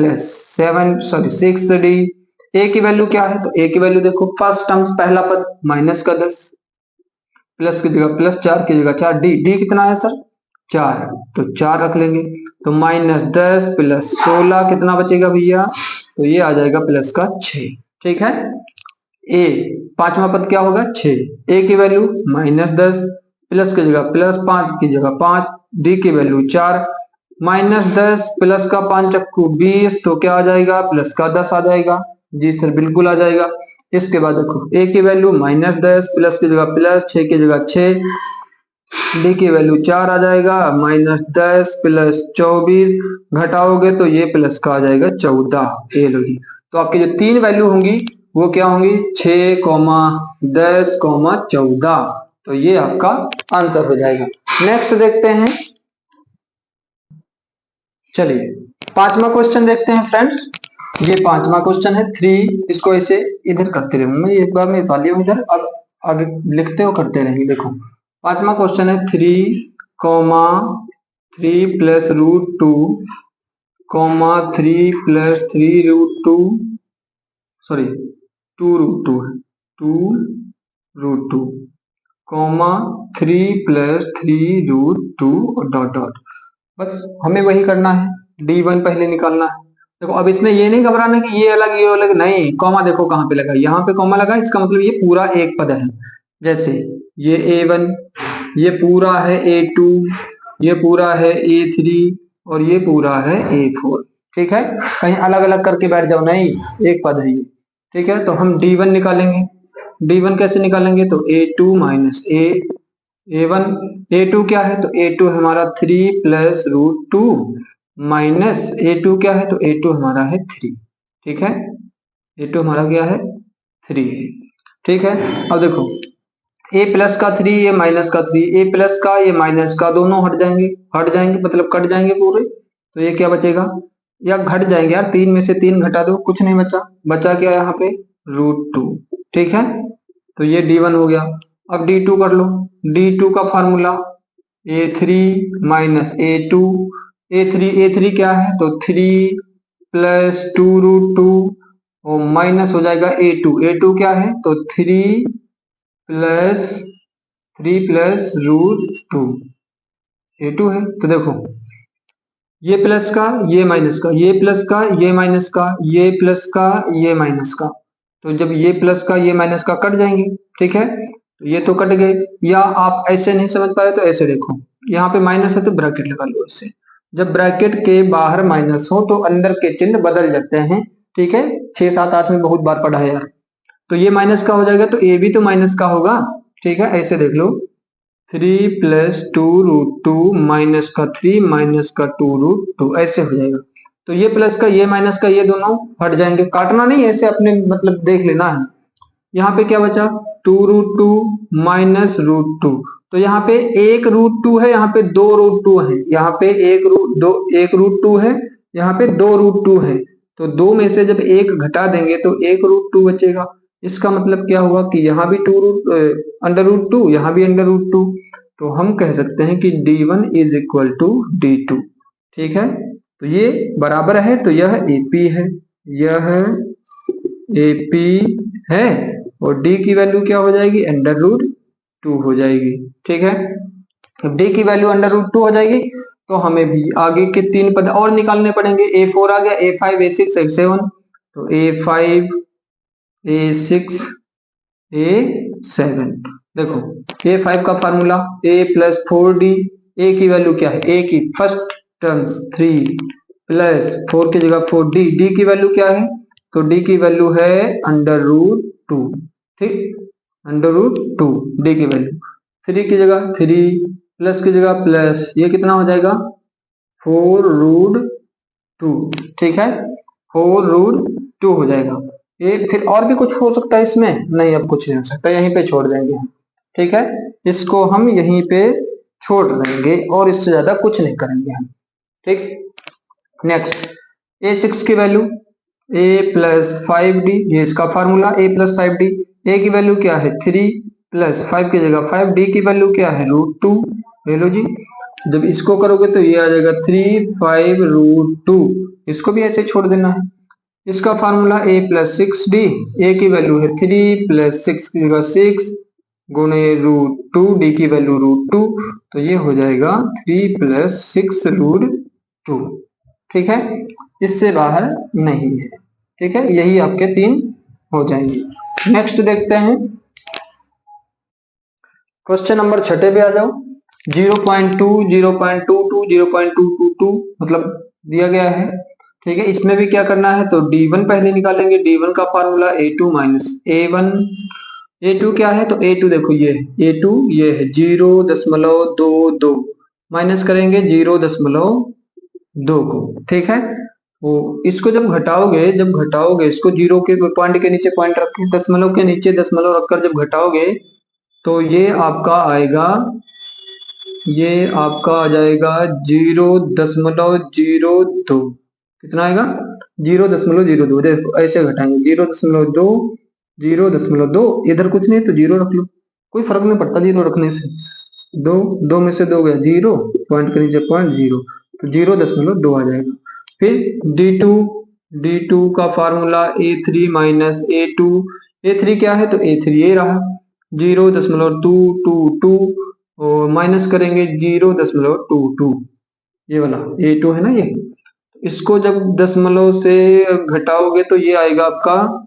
6D। A की वैल्यू क्या है, तो A की वैल्यू देखो, फर्स्ट टर्म पहला पद माइनस का 10, प्लस की जगह प्लस, 4 की जगह 4, D कितना है सर, 4, तो 4 रख लेंगे। तो -10 + 16 कितना बचेगा भैया, तो ये आ जाएगा प्लस का 6। ठीक है, A पांचवा पद क्या होगा, 6, A की वैल्यू -10, प्लस की जगह प्लस, 5 की जगह 5, D की वैल्यू 4, -10 प्लस का 5 चक्कू 20, तो क्या आ जाएगा, प्लस का 10 आ जाएगा। जी सर बिल्कुल आ जाएगा। इसके बाद देखो A की वैल्यू -10, प्लस की जगह प्लस, 6 की जगह 6, D की वैल्यू 4 आ जाएगा, -10 + 24, घटाओगे तो ये प्लस का आ जाएगा 14। ये लो जी, तो आपकी जो 3 वैल्यू होंगी वो क्या होंगी, 6, 10, 14, तो ये आपका आंसर हो जाएगा। नेक्स्ट देखते हैं, चलिए पांचवा क्वेश्चन देखते हैं फ्रेंड्स। ये पांचवा क्वेश्चन है 3, इसको ऐसे इधर करते रहूंगा, एक बार मैं वाली हूं इधर, अब आगे लिखते हो करते रहेंगे। देखो पांचवा क्वेश्चन है 3, 3 + √2, 3 + 3√2, सॉरी 2√2 है, 2√2, 3 + 3√2 और डॉट डॉट। बस हमें वही करना है, D1 पहले निकालना है। देखो अब इसमें ये नहीं घबराना कि ये अलग ये अलग, नहीं, कॉमा देखो कहाँ पे लगा, यहाँ पे कॉमा लगा, इसका मतलब ये पूरा एक पद है। जैसे ये A1, ये पूरा है A2, ये पूरा है A3 और ये पूरा है A4। ठीक है, कहीं अलग अलग करके बैठ जाओ, नहीं, एक पद है ये। ठीक है, तो हम D1 निकालेंगे। D1 कैसे निकालेंगे, तो A2 - A1, A2 क्या है, तो A2 हमारा 3 + √2 माइनस A2 क्या है, तो A2 हमारा है 3। ठीक है, A2 हमारा क्या है, 3 है। ठीक है, अब देखो A प्लस का 3, ये माइनस का 3, A प्लस का ये माइनस का, दोनों हट जाएंगे मतलब कट जाएंगे पूरे, तो ये क्या बचेगा, या घट जाएंगे यार, 3 में से 3 घटा दो, कुछ नहीं बचा, बचा क्या यहाँ पे √2। ठीक है, तो ये D1 हो गया। अब D2 कर लो। D2 का formula A3 minus A2, A3 क्या है तो 3 प्लस 2√2 और माइनस हो जाएगा A2 क्या है तो 3 प्लस √2 A2 है। तो देखो ये प्लस का ये माइनस का, ये प्लस का ये माइनस का, ये प्लस का ये माइनस का, तो जब ये प्लस का ये माइनस का कट जाएंगे, ठीक है, तो ये तो कट गए। या आप ऐसे नहीं समझ पा रहे तो ऐसे देखो, यहाँ पे माइनस है तो ब्रैकेट लगा लो इससे। जब ब्रैकेट के बाहर माइनस हो तो अंदर के चिन्ह बदल जाते हैं। ठीक है, 6, 7, 8 में बहुत बार पढ़ा है यार। तो ये माइनस का हो जाएगा तो ए भी तो माइनस का होगा। ठीक है, ऐसे देख लो 3 प्लस 2√2 माइनस का 3 माइनस का 2√2 ऐसे हो जाएगा। तो ये प्लस का ये माइनस का ये दोनों हट जाएंगे, काटना नहीं है, ऐसे अपने मतलब देख लेना है। यहाँ पे क्या बचा 2√2 माइनस √2, तो यहाँ पे 1√2 है, यहाँ पे 2√2 है, यहाँ पे 1√2 है, यहाँ पे 2√2 है। तो 2 में से जब 1 घटा देंगे तो 1√2 बचेगा। इसका मतलब क्या हुआ कि यहाँ भी √2 यहाँ भी √2, तो हम कह सकते हैं कि D1 is equal to D2। ठीक है, तो ये बराबर है, तो यह AP है, यह AP है, और D की वैल्यू क्या हो जाएगी √2 हो जाएगी। ठीक है, अब D की वैल्यू √2 हो जाएगी तो हमें भी आगे के 3 पद और निकालने पड़ेंगे। A4 आ गया, A5 A6 A7, तो A5 A6 A7। देखो A5 का formula A plus 4D, A की वैल्यू क्या है, A की फर्स्ट टर्म्स 3 प्लस 4 की जगह 4D, D की वैल्यू क्या है तो D की वैल्यू है √2। ठीक, √2 D की वैल्यू, 3 की जगह 3 प्लस की जगह प्लस, ये कितना हो जाएगा 4√2। ठीक है, 4√2 हो जाएगा। ये फिर और भी कुछ हो सकता है इसमें, नहीं अब कुछ नहीं हो सकता, यहीं पे छोड़ देंगे हम। ठीक है, इसको हम यहीं पे छोड़ देंगे और इससे ज्यादा कुछ नहीं करेंगे हम। ठीक, नेक्स्ट A6 की वैल्यू A प्लस 5D, ये इसका formula A plus 5D। A की वैल्यू क्या है 3 प्लस 5 की जगह 5, D की वैल्यू क्या है √2। ले लो जी, जब इसको करोगे तो ये आ जाएगा 3 5√2, इसको भी ऐसे छोड़ देना है। इसका formula A plus 6D, A की वैल्यू है 3 प्लस 6 की जगह 6 गुणे √2, D की वैल्यू √2, तो ये हो जाएगा 3 प्लस 6√2। ठीक है, इससे बाहर नहीं है। ठीक है, यही आपके 3 हो जाएंगे। नेक्स्ट देखते हैं क्वेश्चन नंबर 6 पे आ जाओ। 0.2 0.22 0.222 मतलब दिया गया है। ठीक है, इसमें भी क्या करना है तो D1 पहले निकालेंगे। D1 का formula A2 minus A1। A2 क्या है तो A2 देखो ये A2 ये है 0.22 माइनस करेंगे 0.2 को। ठीक है, वो इसको जब घटाओगे इसको जीरो के पॉइंट के नीचे पॉइंट रख के दशमलव के नीचे दशमलव रखकर जब घटाओगे तो ये आपका आ जाएगा 0.02। कितना आएगा 0.02। देखो ऐसे घटाएंगे 0.2 0.2, इधर कुछ नहीं तो 0 रख लो, कोई फर्क नहीं पड़ता 0 रखने से। 2 में से 2 गया 0, पॉइंट के नीचे पॉइंट 0, तो 0.2 आ जाएगा। फिर D2 का formula A3 minus A2। A3 क्या है तो A3 ये रहा 0.222 और माइनस करेंगे 0.22, ये वाला A2 है ना ये। इसको जब दशमलव से घटाओगे तो ये आएगा आपका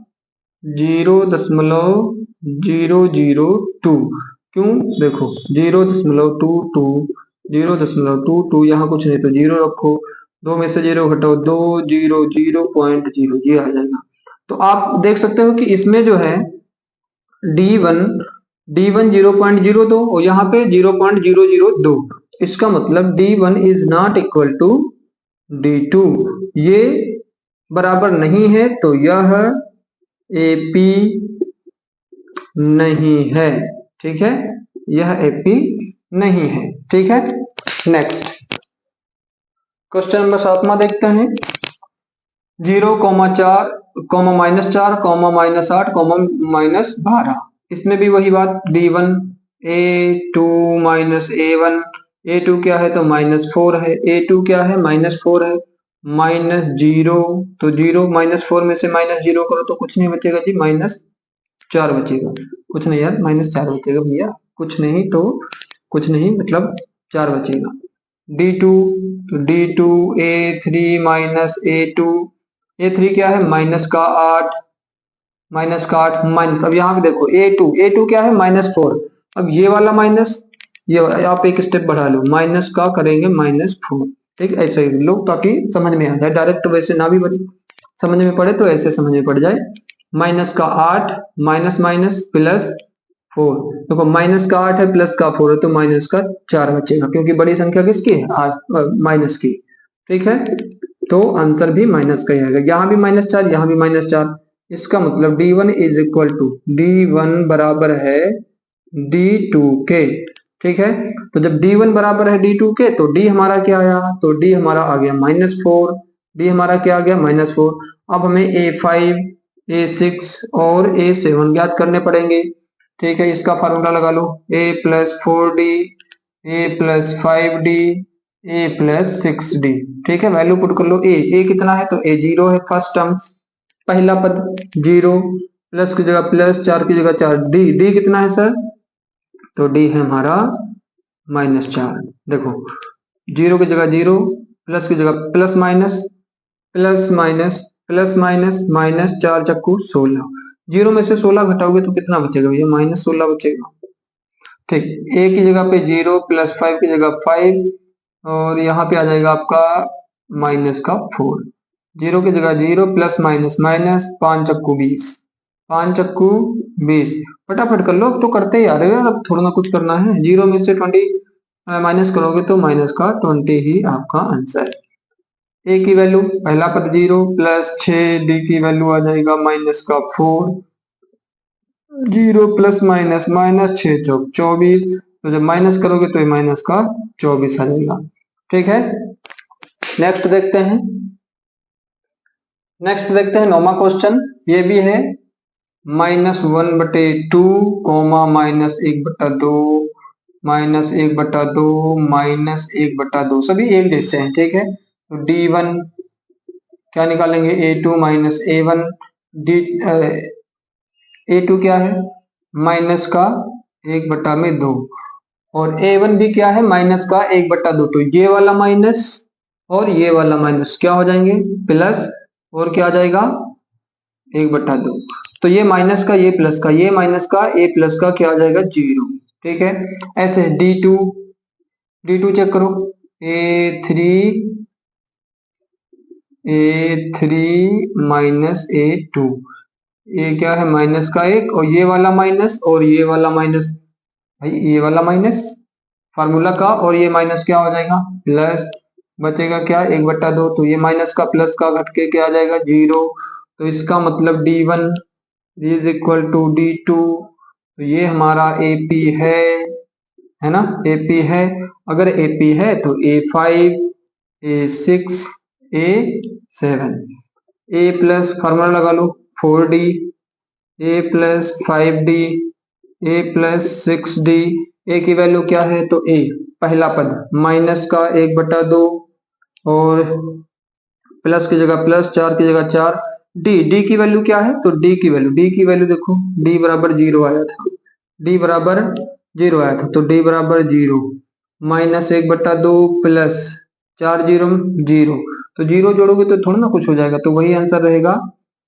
0.002। क्यों देखो 0.22 यहाँ कुछ नहीं तो 0 रखो, 2 में से 0 घटाओ 2 0 0.0, ये आ जाएगा। तो आप देख सकते हो कि इसमें जो है D1 0.02 और यहाँ पे 0.002, इसका मतलब D1 is not equal to D2, ये बराबर नहीं है, तो यह AP नहीं है। ठीक है, यह AP नहीं है। ठीक है, नेक्स्ट क्वेश्चन नंबर 7 देखते हैं। 0,4, -4, -8, -12। इसमें भी वही बात, B1 A2 -A1, A2 क्या है तो -4 है, A2 क्या है -4 है, -0, तो 0 -4 में से -0 करो तो कुछ नहीं बचेगा जी, -4 बचेगा। कुछ नहीं यार, -4 बचेगा भैया, कुछ नहीं तो कुछ नहीं मतलब 4 बचेगा। D2, तो D2 A3 -A2, A3 क्या है -8, माइनस, अब यहाँ पे देखो A2 क्या है -4, अब ये वाला माइनस, ये आप एक स्टेप बढ़ा लो, माइनस का करेंगे -4, ठीक, ऐसे ही लो ताकि समझ में आ जाए, डायरेक्ट वैसे ना भी समझ में पड़े तो ऐसे समझ में पड़ जाए। -8 माइनस माइनस प्लस 4, देखो -8 है प्लस का 4 है तो -4 बचेगा, क्योंकि बड़ी संख्या किसकी है, माइनस की, ठीक है, तो आंसर भी माइनस का ही आएगा, यहाँ भी -4, यहाँ भी -4। इसका मतलब D1 is equal to, D1 बराबर है D2 के, ठीक है, तो जब D1 बराबर है D2 के तो D हमारा क्या आया, तो D हमारा आ गया -4, D हमारा क्या आ गया -4। अब हमें A5, A6 और A7 ज्ञात करने पड़ेंगे, ठीक है, इसका फार्मूला लगा लो, A+4D, A+5D, A+6D, ठीक है, वैल्यू पुट कर लो। ए कितना है तो A0 है, फर्स्ट टर्म, पहला पद 0, प्लस की जगह प्लस, 4 की जगह 4, डी कितना है सर, तो डी है हमारा -4। देखो 0 की जगह 0, प्लस की जगह plus minus, plus minus plus minus, -4 चक्कू 16, 0 में से 16 घटाओगे तो कितना बचेगा भैया, -16 बचेगा, ठीक, ए की जगह पे 0, +5 की जगह 5, और यहाँ पे आ जाएगा आपका -4, 0 की जगह 0, प्लस माइनस माइनस, 5 चक्कू 20, 5 चक्कू 20, फटाफट कर लो, अब तो करते ही आ रहे हो, अब थोड़ा ना कुछ करना है, 0 में से 20 माइनस करोगे तो -20 ही आपका आंसर है। ए की वैल्यू, पहला पद 0, प्लस 6, डी की वैल्यू आ जाएगा -4, 0 प्लस माइनस माइनस, 6 चौक 24, तो जब माइनस करोगे तो ये -24 आ जाएगा, ठीक है। नेक्स्ट देखते हैं 9वां क्वेश्चन, ये भी है -1/2, -1/2, -1/2, -1/2, सभी एक जैसे हैं, ठीक है, तो D1 क्या निकालेंगे, A2 -A1, डी A2 क्या है माइनस का 1/2, और A1 भी क्या है माइनस का 1/2, तो ये वाला माइनस और ये वाला माइनस क्या हो जाएंगे प्लस, और क्या आ जाएगा 1/2, तो ये माइनस का ये प्लस का, ये माइनस का ए प्लस का क्या आ जाएगा 0, ठीक है। ऐसे D2 चेक करो, A3 -A2, ये क्या है माइनस का 1, और ये वाला माइनस और ये वाला माइनस, भाई ये वाला माइनस फार्मूला का, और ये माइनस क्या हो जाएगा प्लस, बचेगा क्या 1/2, तो ये माइनस का प्लस का घट के क्या आ जाएगा 0, तो इसका मतलब D1 is equal to D2, तो ये हमारा AP है ना, AP है, अगर AP है तो A5, A6, A7, A plus formula लगा लो 4D, A+5D, A+6D, ए की वैल्यू क्या है तो ए, पहला पद माइनस का 1/2, और प्लस की जगह प्लस, 4 की जगह 4, डी की वैल्यू क्या है तो डी की वैल्यू देखो, डी बराबर 0 आया था, डी बराबर 0 आया था, तो डी बराबर 0, -1/2 प्लस 4 0 0, तो 0 जोड़ोगे तो थोड़ा ना कुछ हो जाएगा, तो वही आंसर रहेगा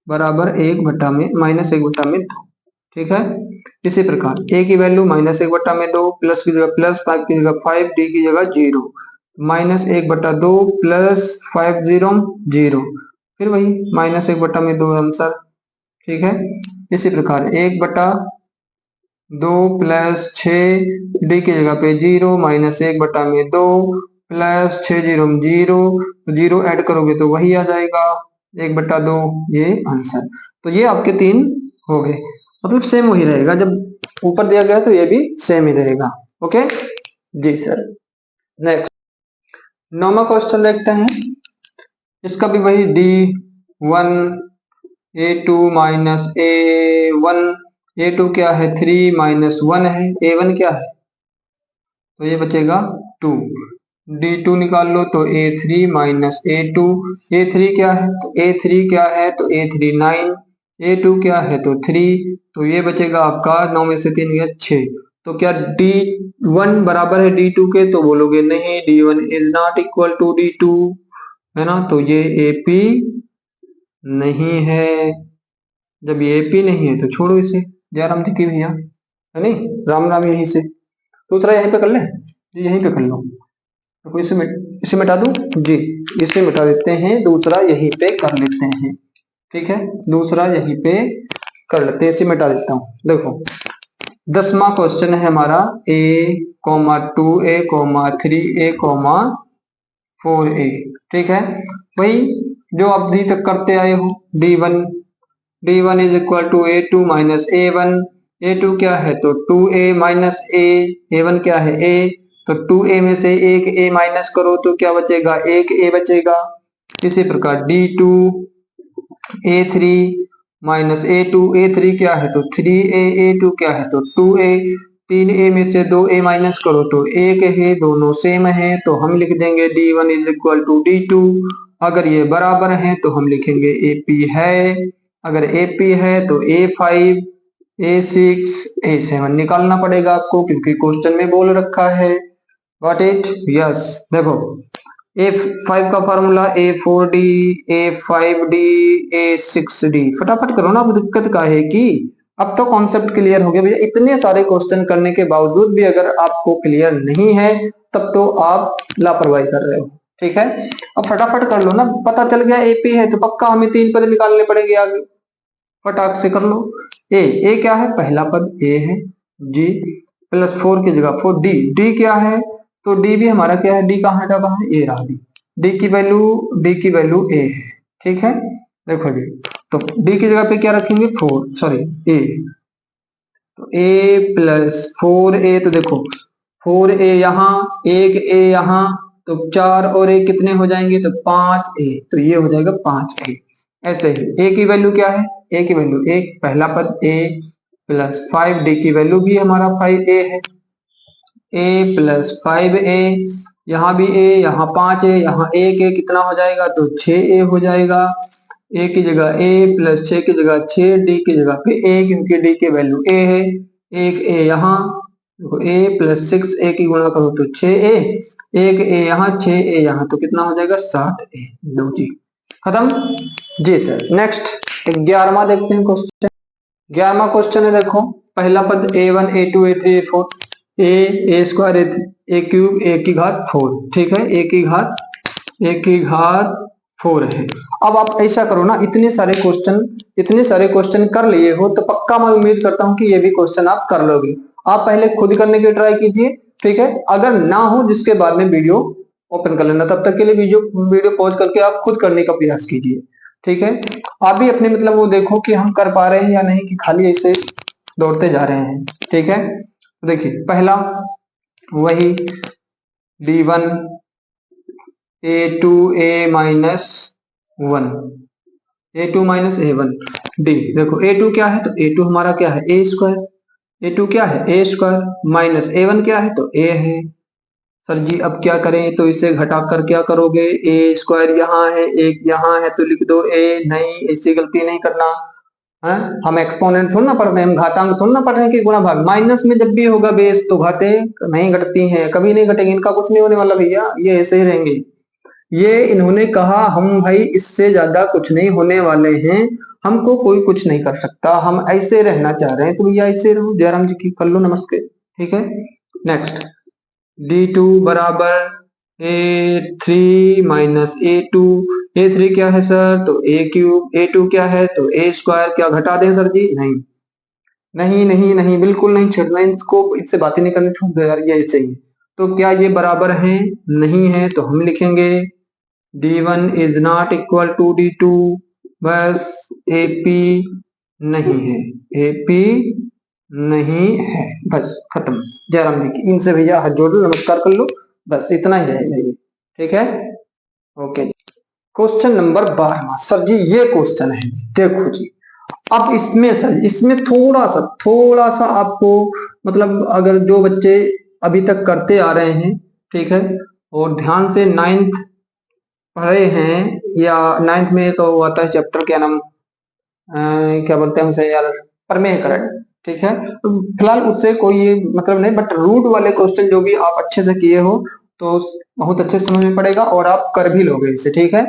बराबर -1/2, ठीक है। इसी प्रकार ए की वैल्यू -1/2, प्लस की जगह प्लस, 5 की जगह 5, डी की जगह 0, -1/2 प्लस 5 0 0, फिर वही -1/2 आंसर, ठीक है। इसी प्रकार 1/2 प्लस 6, डी की जगह पे 0, -1/2 प्लस 6 0 0, 0 ऐड करोगे तो वही आ जाएगा 1/2, ये आंसर, तो ये आपके 3 हो गए, मतलब सेम वही रहेगा, जब ऊपर दिया गया तो ये भी सेम ही रहेगा, ओके जी सर। नेक्स्ट 9वां क्वेश्चन देखते हैं, इसका भी वही 1, A2 माइनस A1, A2 क्या है 3 माइनस 1 है, A1 क्या है, तो ये बचेगा 2। D2 निकाल लो तो A3 माइनस A2, A3 क्या है, तो A3 क्या है, तो A3 9, A2 क्या है, तो 3, तो ये बचेगा आपका 9 में से 3 गया 6। तो क्या D1 बराबर है D2 के, तो बोलोगे नहीं, D1 is not equal to D2, है ना, तो ये AP नहीं है। जब ये AP नहीं है तो छोड़ो इसे, जयराम जी की भैया, है नहीं, राम राम यहीं से। दूसरा यहीं पे कर ले, यहीं पे कर लो, तो इसे मिटा दूं जी, इसे मिटा देते हैं, दूसरा यहीं पे कर लेते हैं, ठीक है, दूसरा यहीं पे कर लेते हैं, इसे मिटा देता हूँ। देखो 10वां क्वेश्चन है हमारा A,2A,3A,4A, ठीक है, वही जो आप अभी तक करते आए हो, D1 is equal to A2 minus A1, A2 क्या है, तो 2A माइनस A1 क्या है A, तो 2A में से एक A माइनस करो तो क्या बचेगा, एक A बचेगा। इसी प्रकार D2 A3 माइनस A3 क्या है, तो 3A, A2 क्या है, तो 2A, 3A में से 2A माइनस करो तो एक है, दोनों सेम है, तो हम लिख देंगे D1 is equal to D2। अगर ये बराबर है तो हम लिखेंगे AP है, अगर AP है तो A5, A6, A7 निकालना पड़ेगा आपको, क्योंकि क्वेश्चन में बोल रखा है। Got it, yes. देखो A5 का फॉर्मूला A4D, A5D, A6D, फटाफट करो ना, अब दिक्कत का है कि अब तो कॉन्सेप्ट क्लियर हो गया भैया। इतने सारे क्वेश्चन करने के बावजूद भी अगर आपको क्लियर नहीं है तब तो आप लापरवाही कर रहे हो, ठीक है। अब फटाफट कर लो ना, पता चल गया AP है तो पक्का हमें 3 पद निकालने पड़ेंगे आगे, फटाक से कर लो। ए क्या है, पहला पद A है जी, प्लस 4 की जगह 4, D क्या है, तो D भी हमारा क्या है, D कहाँ हटा, कहाँ है, A रहा, D की वैल्यू A है, ठीक है। देखो जी, तो D की जगह पे क्या रखेंगे 4, सॉरी A, तो A प्लस 4A, तो देखो 4A यहाँ, एक A यहाँ, तो 4 और A कितने हो जाएंगे, तो 5A, तो ये हो जाएगा 5A। ऐसे ही A की वैल्यू क्या है, A की वैल्यू 1, पहला पद A प्लस 5, D की वैल्यू भी हमारा 5A है, A प्लस 5A, यहाँ भी A, यहाँ 5A, यहाँ 1A, कितना हो जाएगा, तो 6A हो जाएगा। A की जगह A प्लस 6 की जगह 6, D की जगह पे A, क्योंकि D की वैल्यू A है, एक A यहाँ, देखो A प्लस 6A की गुणा करो तो 6A, एक A यहाँ, 6A यहाँ, तो कितना हो जाएगा 7A। लो जी, खत्म जी सर। नेक्स्ट 11वां देखते हैं क्वेश्चन। 11वां क्वेश्चन है, देखो पहला पद A1 A2 A3 A4, A square A cube A की घात 4, ठीक है, A की घात 4 है। अब आप ऐसा करो ना, इतने सारे क्वेश्चन कर लिए हो तो पक्का मैं उम्मीद करता हूं कि ये भी क्वेश्चन आप कर लोगे। आप पहले खुद करने की ट्राई कीजिए, ठीक है, अगर ना हो जिसके बाद में वीडियो ओपन कर लेना, तब तक के लिए वीडियो पॉज करके आप खुद करने का प्रयास कीजिए, ठीक है। आप भी अपने मतलब वो देखो कि हम कर पा रहे हैं या नहीं, कि खाली ऐसे दौड़ते जा रहे हैं, ठीक है। तो देखिए पहला वही D1 A2A minus 1, A2 minus A1 D, देखो A2 क्या है, तो A2 हमारा क्या है, A स्क्वायर, A2 क्या है, A स्क्वायर, माइनस A1 क्या है, तो A है। सर जी अब क्या करें, तो इसे घटाकर क्या करोगे, A स्क्वायर यहाँ है, एक यहाँ है, तो लिख दो A, नहीं ऐसी गलती नहीं करना है। हम एक्सपोनेंट थोड़ा ना पढ़ रहे हैं, हम घातांक थोड़ा ना पढ़ रहे हैं कि गुणा भाग, माइनस में जब भी होगा बेस तो घाते नहीं घटती हैं, कभी नहीं घटेगी, इनका कुछ नहीं होने वाला भैया, ये ऐसे ही रहेंगे। ये इन्होंने कहा हम भाई इससे ज्यादा कुछ नहीं होने वाले हैं, हमको कोई कुछ नहीं कर सकता, हम ऐसे रहना चाह रहे हैं, तो भैया ऐसे रहो, जयराम जी की कर लो नमस्ते, ठीक है। नेक्स्ट D2 बराबर A3 माइनस A2, A3 क्या है सर, तो A क्यूब, A2 क्या है, तो A स्क्वायर, क्या घटा दें सर जी, नहीं नहीं नहीं नहीं, बिल्कुल नहीं छेड़ना इसको, इससे बातें नहीं करनी, छोड़ दो यार, ये ऐसे ही। तो क्या ये बराबर है, नहीं है, तो हम लिखेंगे D1 is not equal to D2, बस AP नहीं है, AP नहीं है, बस खत्म। जयराम जी की इनसे भैया हाथ जोड़ लो, नमस्कार कर लो, बस इतना ही रहेगा ये, ठीक है, ओके। क्वेश्चन नंबर 12 सर जी ये क्वेश्चन है, देखो जी। अब इसमें सर इसमें थोड़ा सा आपको मतलब अगर जो बच्चे अभी तक करते आ रहे हैं, ठीक है, और ध्यान से 9th पढ़े हैं, या 9th में तो वो आता है चैप्टर, क्या नाम क्या बोलते हैं उसे यार, प्रमेय करण, ठीक है। तो फिलहाल उससे कोई ये मतलब नहीं, बट रूट वाले क्वेश्चन जो भी आप अच्छे से किए हो तो बहुत अच्छे से समझ में पड़ेगा और आप कर भी लोगे इसे, ठीक है।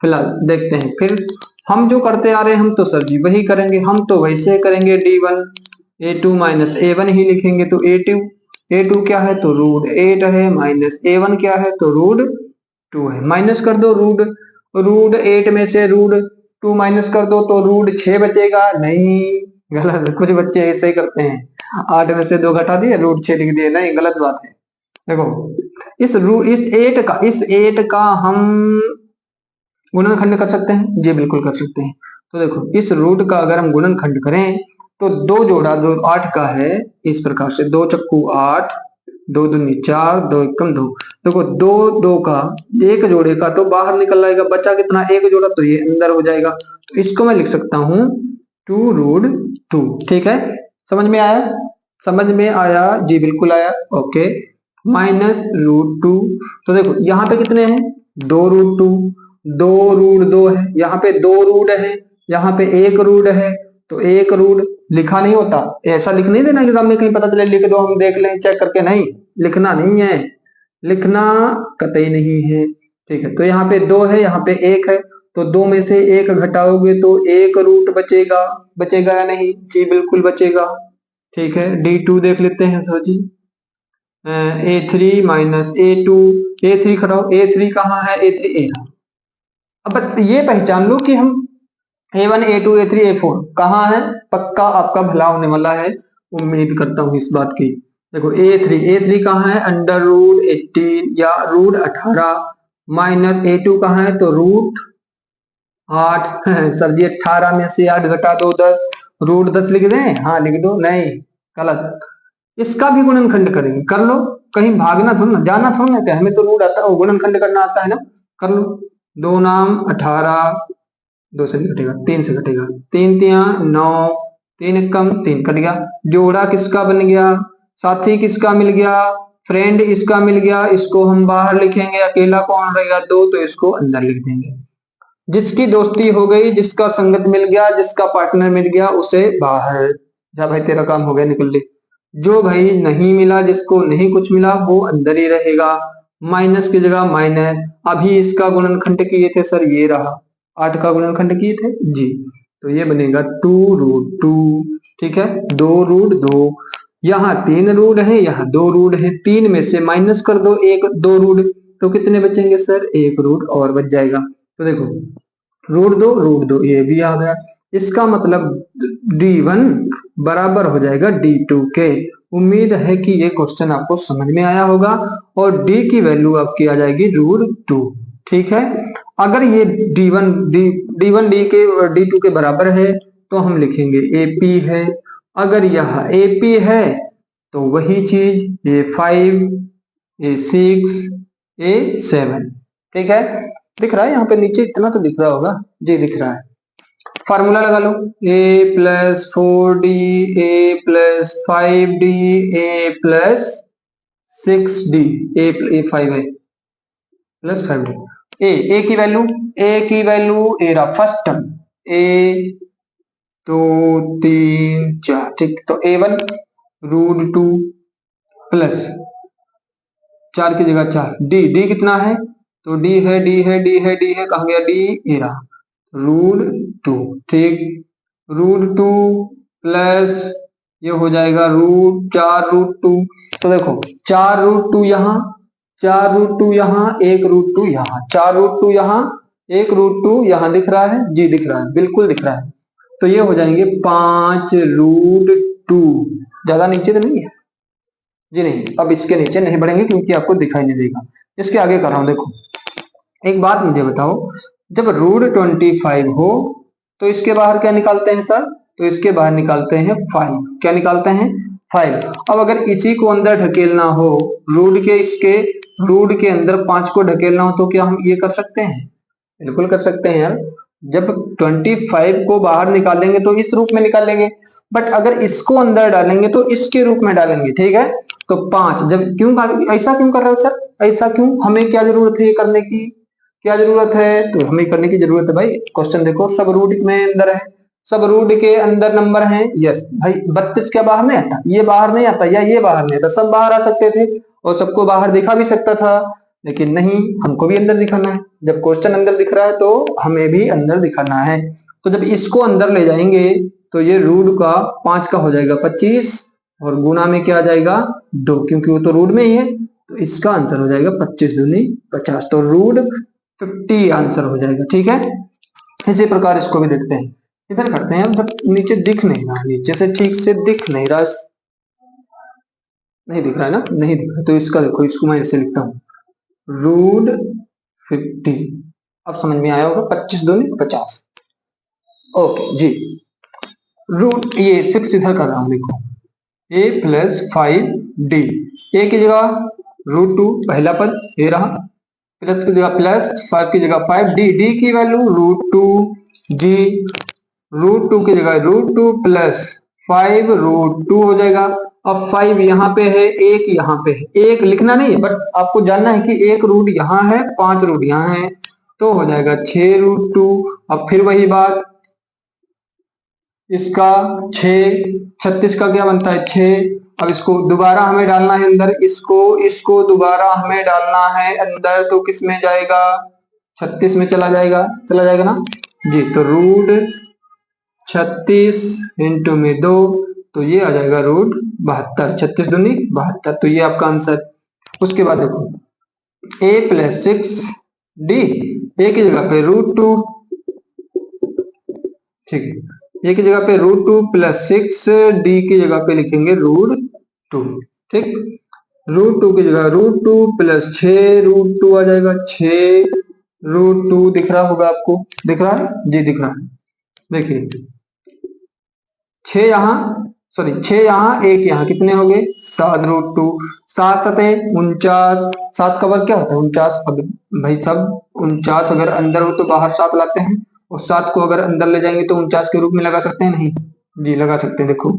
फिलहाल देखते हैं, फिर हम जो करते आ रहे हैं हम तो सर जी वही करेंगे, हम तो वैसे करेंगे D1 A2 माइनस A1 ही लिखेंगे, तो A2 क्या है तो रूट 8 है, माइनस A1 क्या है तो रूट 2 है। माइनस कर दो रूट रूट 8 में से रूट 2 माइनस कर दो तो रूट 6 बचेगा, नहीं गलत, कुछ बच्चे ऐसे ही करते हैं, 8 में से 2 घटा दिए रूट 6 लिख दिए, नहीं गलत बात है। देखो इस 8 का हम गुणनखंड कर सकते हैं, ये बिल्कुल कर सकते हैं। तो देखो इस रूट का अगर हम गुणनखंड करें तो 2 जोड़ा 2 8 का है, इस प्रकार से 2 चक्कू 8, 2 दूनी 4, 2 एकम 2। देखो 2 2 का एक जोड़े का तो बाहर निकल आएगा, बचा कितना एक जोड़ा, तो ये अंदर हो जाएगा। तो इसको मैं लिख सकता हूँ 2 रूट 2, ठीक है। समझ में आया? समझ में आया जी, बिल्कुल आया, ओके। माइनस रूट 2, तो देखो यहाँ पे कितने हैं 2 रूट 2, 2 रूट 2 है, यहाँ पे 2 रूट है, यहाँ पे 1 रूट है, तो 1 रूट लिखा नहीं होता, ऐसा लिख नहीं देना एग्जाम में कहीं पता चले लिख दो हम देख लें चेक करके, नहीं लिखना नहीं है, लिखना कतई नहीं है, ठीक है। तो यहाँ पे 2 है, यहाँ पे 1 है, तो 2 में से 1 घटाओगे तो 1 रूट बचेगा, बचेगा या नहीं जी, बिल्कुल बचेगा, ठीक है। D2 देख लेते हैं सर जी, A3 minus A2, A3 खटाओ, A3 कहाँ है, A3 A। अब बस ये पहचान लो कि हम A1 A2 A3 A4 कहाँ है, पक्का आपका भला होने वाला है, उम्मीद करता हूँ इस बात की। देखो A3 कहाँ है, अंडर रूट 18 या रूट 18, माइनस A2 कहाँ है तो रूट 8 सर जी 18 में से 8 घटा दो 10, रूट 10 लिख दें, हाँ लिख दो, नहीं गलत। इसका भी गुणनखंड करेंगे, कर लो, कहीं भागना थोड़ा ना, जाना थोड़ा ना, क्या हमें तो रूट आता है, गुणनखंड करना आता है ना, कर लो। 2 नाम 18, 2 से नहीं कटेगा, 3 से कटेगा, 3 तिया 9, 3 कम 3 कट गया, जोड़ा किसका बन गया, साथी किसका मिल गया, फ्रेंड इसका मिल गया, इसको हम बाहर लिखेंगे, अकेला कौन रहेगा 2, तो इसको अंदर लिख देंगे। जिसकी दोस्ती हो गई, जिसका संगत मिल गया, जिसका पार्टनर मिल गया, उसे बाहर जा भाई, तेरा काम हो गया, निकल ले। जो भाई नहीं मिला, जिसको नहीं कुछ मिला, वो अंदर ही रहेगा, माइनस की जगह माइनस। अभी इसका गुणनखंड किए थे सर, ये रहा 8 का गुणनखंड किए थे जी, तो ये बनेगा 2 रूट 2, ठीक है। 2 रूट 2, यहाँ 3 रूट है, यहाँ 2 रूट है, 3 में से माइनस कर दो 1 2 रूट, तो कितने बचेंगे सर, 1 रूट और बच जाएगा। तो देखो रूट 2 ये भी आ गया, इसका मतलब D1 बराबर हो जाएगा D2 के। उम्मीद है कि ये क्वेश्चन आपको समझ में आया होगा, और D की वैल्यू आपकी आ जाएगी रूट 2, ठीक है। अगर ये D1 D2 के बराबर है तो हम लिखेंगे AP है, अगर यह AP है तो वही चीज A5 A6 A7, ठीक है। दिख रहा है यहाँ पे नीचे, इतना तो दिख रहा होगा जी, दिख रहा है। फार्मूला लगा लो, A plus 4D A plus 5D A plus 6D A 5 है प्लस 5D। ए की वैल्यू ए रहा फर्स्ट टर्म, A 2 3 4, ठीक। तो A1 रूट 2 प्लस 4 की जगह 4, डी कितना है तो डी है, कहा गया डी, ये रहा रूट 2, ठीक। रूट 2 प्लस ये हो जाएगा रूट 4 रूट 2, तो देखो 4 रूट 2 यहाँ, 4 रूट 2 यहाँ, 1 रूट 2 यहाँ, 4 रूट 2 यहाँ, 1 रूट 2 यहाँ, दिख रहा है जी, दिख रहा है, बिल्कुल दिख रहा है। तो ये हो जाएंगे 5 रूट 2, ज्यादा नीचे तो नहीं है जी, नहीं, अब इसके नीचे नहीं बढ़ेंगे क्योंकि आपको दिखाई नहीं देगा। इसके आगे कर रहा हूं, देखो एक बात मुझे बताओ, जब रूट 25 हो तो इसके बाहर क्या निकालते हैं सर, तो इसके बाहर निकालते हैं 5, क्या निकालते हैं 5। अब अगर इसी को अंदर ढकेलना हो, रूट के अंदर 5 को ढकेलना हो, तो क्या हम ये कर सकते हैं, बिल्कुल कर सकते हैं यार। जब 25 को बाहर निकालेंगे तो इस रूप में निकालेंगे, बट अगर इसको अंदर डालेंगे तो इसके रूप में डालेंगे, ठीक है। तो 5 जब क्यों ऐसा क्यों कर रहे हो सर, ऐसा क्यों, हमें क्या जरूरत है ये करने की, क्या जरूरत है, तो हमें करने की जरूरत है भाई। क्वेश्चन देखो, सब रूट में अंदर है, सब रूट के अंदर नंबर है, यस भाई। 32 क्या बाहर नहीं आता, ये बाहर नहीं आता या ये बाहर नहीं आता, सब बाहर आ सकते थे और सबको बाहर दिखा भी सकता था, लेकिन नहीं, हमको भी अंदर दिखाना है। जब क्वेश्चन अंदर दिख रहा है तो हमें भी अंदर दिखाना है। तो जब इसको अंदर ले जाएंगे तो ये रूट का 5 का हो जाएगा 25 और गुना में क्या आ जाएगा 2, क्योंकि वो तो रूट में ही है। तो इसका आंसर हो जाएगा 25 दूनी 50, तो रूट 50 आंसर हो जाएगा, ठीक है। इसी प्रकार इसको भी देखते हैं, इधर करते हैं। जब नीचे दिख नहीं रहा, नीचे से ठीक से दिख नहीं रहा, नहीं दिख रहा है ना, नहीं दिख रहा, तो इसका देखो, इसको मैं ऐसे लिखता हूँ, रूट 50। अब समझ में आया होगा, 25 दूनी 50। ओके जी। रूट ये 6 इधर कर रहा हूं, देखो a प्लस 5d, ए की जगह √2 पहला पद ये रहा, प्लस की जगह प्लस, 5 की जगह 5d, d की वैल्यू √2 g, √2 की जगह √2 प्लस 5 √2 हो जाएगा। अब 5 यहाँ पे है, एक यहाँ पे है, एक लिखना नहीं है बट आपको जानना है कि एक रूट यहाँ है, 5 रूट यहाँ है, तो हो जाएगा 6 √2। अब फिर वही बात, इसका 6, 36 का क्या बनता है 6। अब इसको दोबारा हमें डालना है अंदर, इसको दोबारा हमें डालना है अंदर, तो किस में जाएगा 36 में चला जाएगा ना जी। तो रूट 36 इंटू में 2, तो ये आ जाएगा रूट 72, 36 दूनी 72, तो ये आपका आंसर। उसके बाद देखो a प्लस 6d, ए की जगह पे √2, ठीक है, ए की जगह पे √2 प्लस 6, डी की जगह पे लिखेंगे √2, ठीक। √2 की जगह √2 प्लस 6 √2 आ जाएगा, 6 √2 दिख रहा होगा आपको, दिख रहा है जी, दिख रहा है। देखिए 6 यहाँ, सॉरी 6 यहाँ, एक यहाँ, कितने हो गए 7 √2, 7 सते 49, 7 का वर्ग क्या होता है 49। अब भाई सब 49 अगर अंदर हो तो बाहर 7 लाते हैं, और 7 को अगर अंदर ले जाएंगे तो 49 के रूप में लगा सकते हैं, नहीं जी लगा सकते हैं। देखो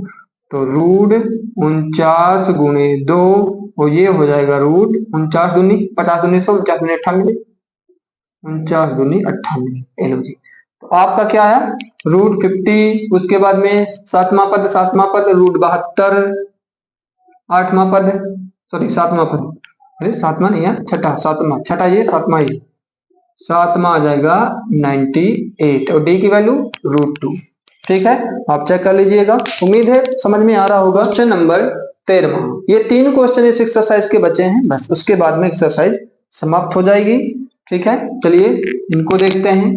तो रूट 49 गुणे 2, और ये हो जाएगा रूट 49 दूनी 50 दूनी 100, 49 दूनी 98, 49 दूनी 98, लो जी। तो आपका क्या आया √50, उसके बाद में सातवां पद √72, आठवां पद, सॉरी सातवां पद, अरे सातवां नहीं यार, छठा ये सातवां आ जाएगा 98, और डी की वैल्यू √2, ठीक है। आप चेक कर लीजिएगा, उम्मीद है समझ में आ रहा होगा। क्वेश्चन नंबर 13, ये 3 क्वेश्चन इस एक्सरसाइज के बचे हैं, बस उसके बाद में एक्सरसाइज समाप्त हो जाएगी, ठीक है। चलिए इनको देखते हैं।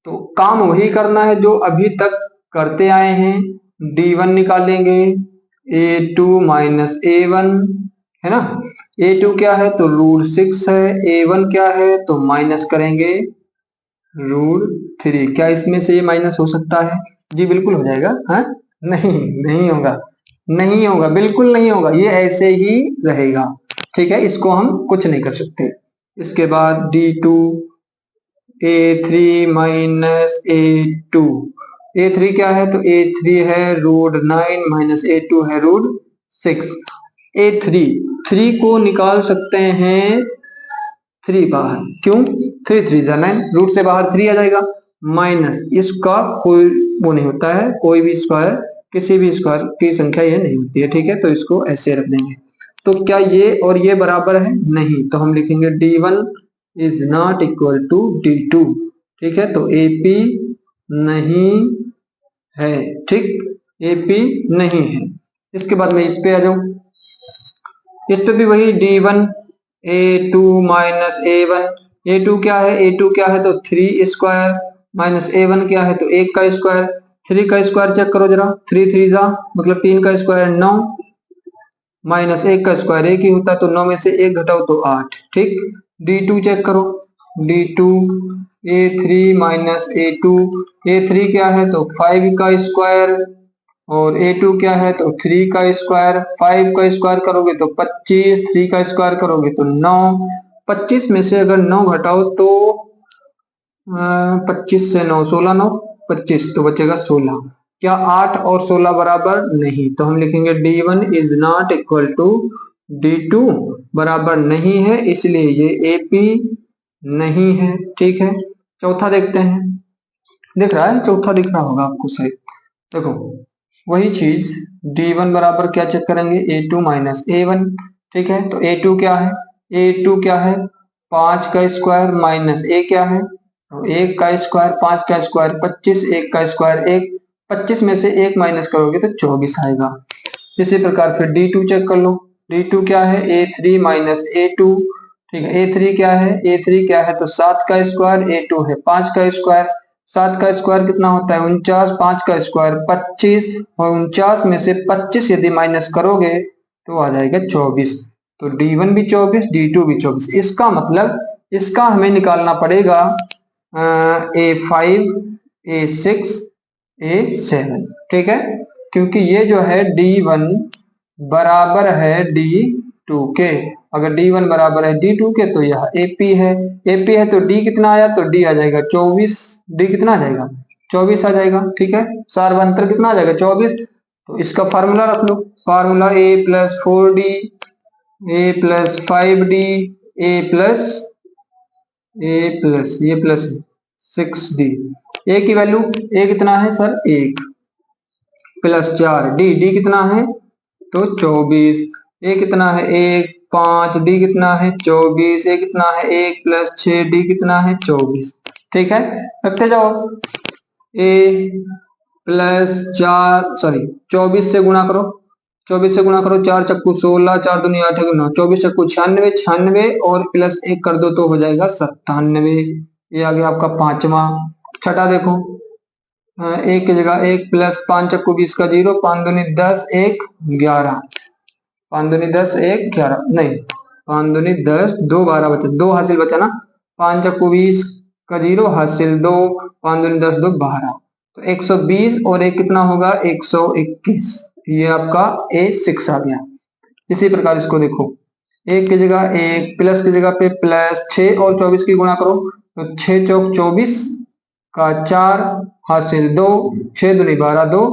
तो काम वही करना है जो अभी तक करते आए हैं, d1 निकालेंगे, a2 माइनस a1 है ना, a2 क्या है तो √6 है, a1 क्या है तो माइनस करेंगे √3। क्या इसमें से ये माइनस हो सकता है जी, बिल्कुल हो जाएगा, हाँ नहीं, नहीं होगा, नहीं होगा, बिल्कुल नहीं होगा, ये ऐसे ही रहेगा, ठीक है, इसको हम कुछ नहीं कर सकते। इसके बाद d2 a3 minus a2, a3 क्या है तो a3 है √9 माइनस a2 है √6, a3 3 को निकाल सकते हैं 3 बाहर, क्यों 3 3 जा 9, रूट से बाहर 3 आ जाएगा, माइनस इसका कोई वो नहीं होता है, कोई भी स्क्वायर किसी भी स्क्वायर की संख्या ये नहीं होती है, ठीक है, तो इसको ऐसे रख देंगे। तो क्या ये और ये बराबर है, नहीं, तो हम लिखेंगे d1 is not equal to d2, ठीक है, तो AP नहीं है, ठीक, AP नहीं है। इसके बाद में इस पे आ जाऊं, इस पे भी वही d1 a2 minus a1, a2 क्या है, a2 क्या है तो 3 स्क्वायर माइनस a1 क्या है तो 1 का स्क्वायर, 3 का स्क्वायर चेक करो जरा, 3 3 जा मतलब 3 का स्क्वायर 9, माइनस 1 का स्क्वायर 1 ही होता है, तो 9 में से 1 घटाओ तो 8, ठीक। d2 चेक करो, d2 a3 minus a2, a3 क्या है तो 5 का स्क्वायर, और a2 क्या है तो 3 का स्क्वायर, 5 का स्क्वायर करोगे तो 25, 3 का स्क्वायर करोगे तो 9, 25 में से अगर 9 घटाओ तो 25 से 9, 16 9 25, तो बचेगा 16। क्या 8 और 16 बराबर? नहीं, तो हम लिखेंगे D1 is not equal to D2, बराबर नहीं है, इसलिए ये AP नहीं है। ठीक है, चौथा देखते हैं। दिख रहा है? चौथा दिख रहा होगा आपको सही। देखो वही चीज, D1 बराबर क्या चेक करेंगे, A2 माइनस A1। ठीक है, तो A2 क्या है? A2 क्या है? 5 का स्क्वायर माइनस A क्या है? तो 1 का स्क्वायर, 5 का स्क्वायर 25, 1 का स्क्वायर 1, 25 में से 1 माइनस करोगे तो 24 आएगा। इसी प्रकार फिर D2 चेक कर लो। D2 क्या है? A3 minus A2। ठीक है, A3 क्या है? A3 क्या है? तो 7 का स्क्वायर, A2 है 5 का स्क्वायर। 7 का स्क्वायर कितना होता है? 49, 5 का स्क्वायर 25, और 49 में से 25 यदि माइनस करोगे तो आ जाएगा 24। तो D1 भी 24, D2 भी 24। इसका मतलब इसका हमें निकालना पड़ेगा A5, A6, A7। ठीक है, क्योंकि ये जो है D1 बराबर है D2 के। अगर D1 बराबर है D2 के तो यह AP है। AP है तो D कितना आया? तो D आ जाएगा 24। D कितना आ जाएगा? 24 आ जाएगा। ठीक है, सार्वंतर कितना आ जाएगा? 24। तो इसका फार्मूला रख लो। Formula A plus 4D, A plus 5D, A plus ये प्लस 6D। A की वैल्यू, A कितना है सर? 1 प्लस 4, D कितना है? तो 24। A कितना है? 1 5, D कितना है? 24। A कितना है? 1 प्लस 6, D कितना है? 24। ठीक है, रखते जाओ। A प्लस 4, सॉरी 24 से गुणा करो। 24 से गुणा करो, 4 चक्कू 16, 4 दूनी 8, 24 चक्कू 96, 96 और प्लस 1 कर दो तो हो जाएगा 97। ये आ गया आपका पांचवा। छठा देखो, 1 की जगह 1 प्लस 5 चक्कू 20 का 0, 5 दूनी 10, 1 11, 5 दूनी 10, 1 11, नहीं 5 दूनी 10, 2 12 बचा, 2 हासिल बचा ना। 5 चक्कू 20 का 0 हासिल 2, 5 दूनी 10, 2 12, तो 120 और एक कितना होगा? 121। ये आपका A6 आ गया। इसी प्रकार इसको देखो, 1 की जगह 1 प्लस की जगह पे प्लस 6 और 24 की गुणा करो, तो 6 चौक 24 का 4 हासिल 2, 6 दूनी 12, 2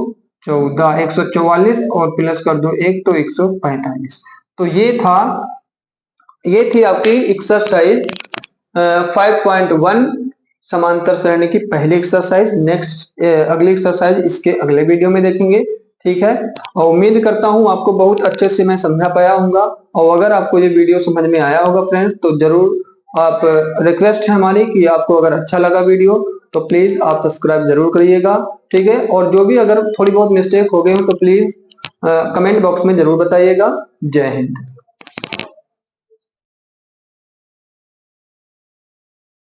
14, 144 और प्लस कर दो 1 तो 145। तो ये थी आपकी एक्सरसाइज 5.1 समांतर श्रेणी की पहली एक्सरसाइज। नेक्स्ट अगली एक्सरसाइज इसके अगले वीडियो में देखेंगे। ठीक है, और उम्मीद करता हूं आपको बहुत अच्छे से मैं समझा पाया हूंगा। और अगर आपको ये वीडियो समझ में आया होगा फ्रेंड्स, तो जरूर आप, रिक्वेस्ट है हमारी कि आपको अगर अच्छा लगा वीडियो तो प्लीज आप सब्सक्राइब जरूर करिएगा। ठीक है, और जो भी अगर थोड़ी बहुत मिस्टेक हो गई हो तो प्लीज कमेंट बॉक्स में जरूर बताइएगा। जय हिंद।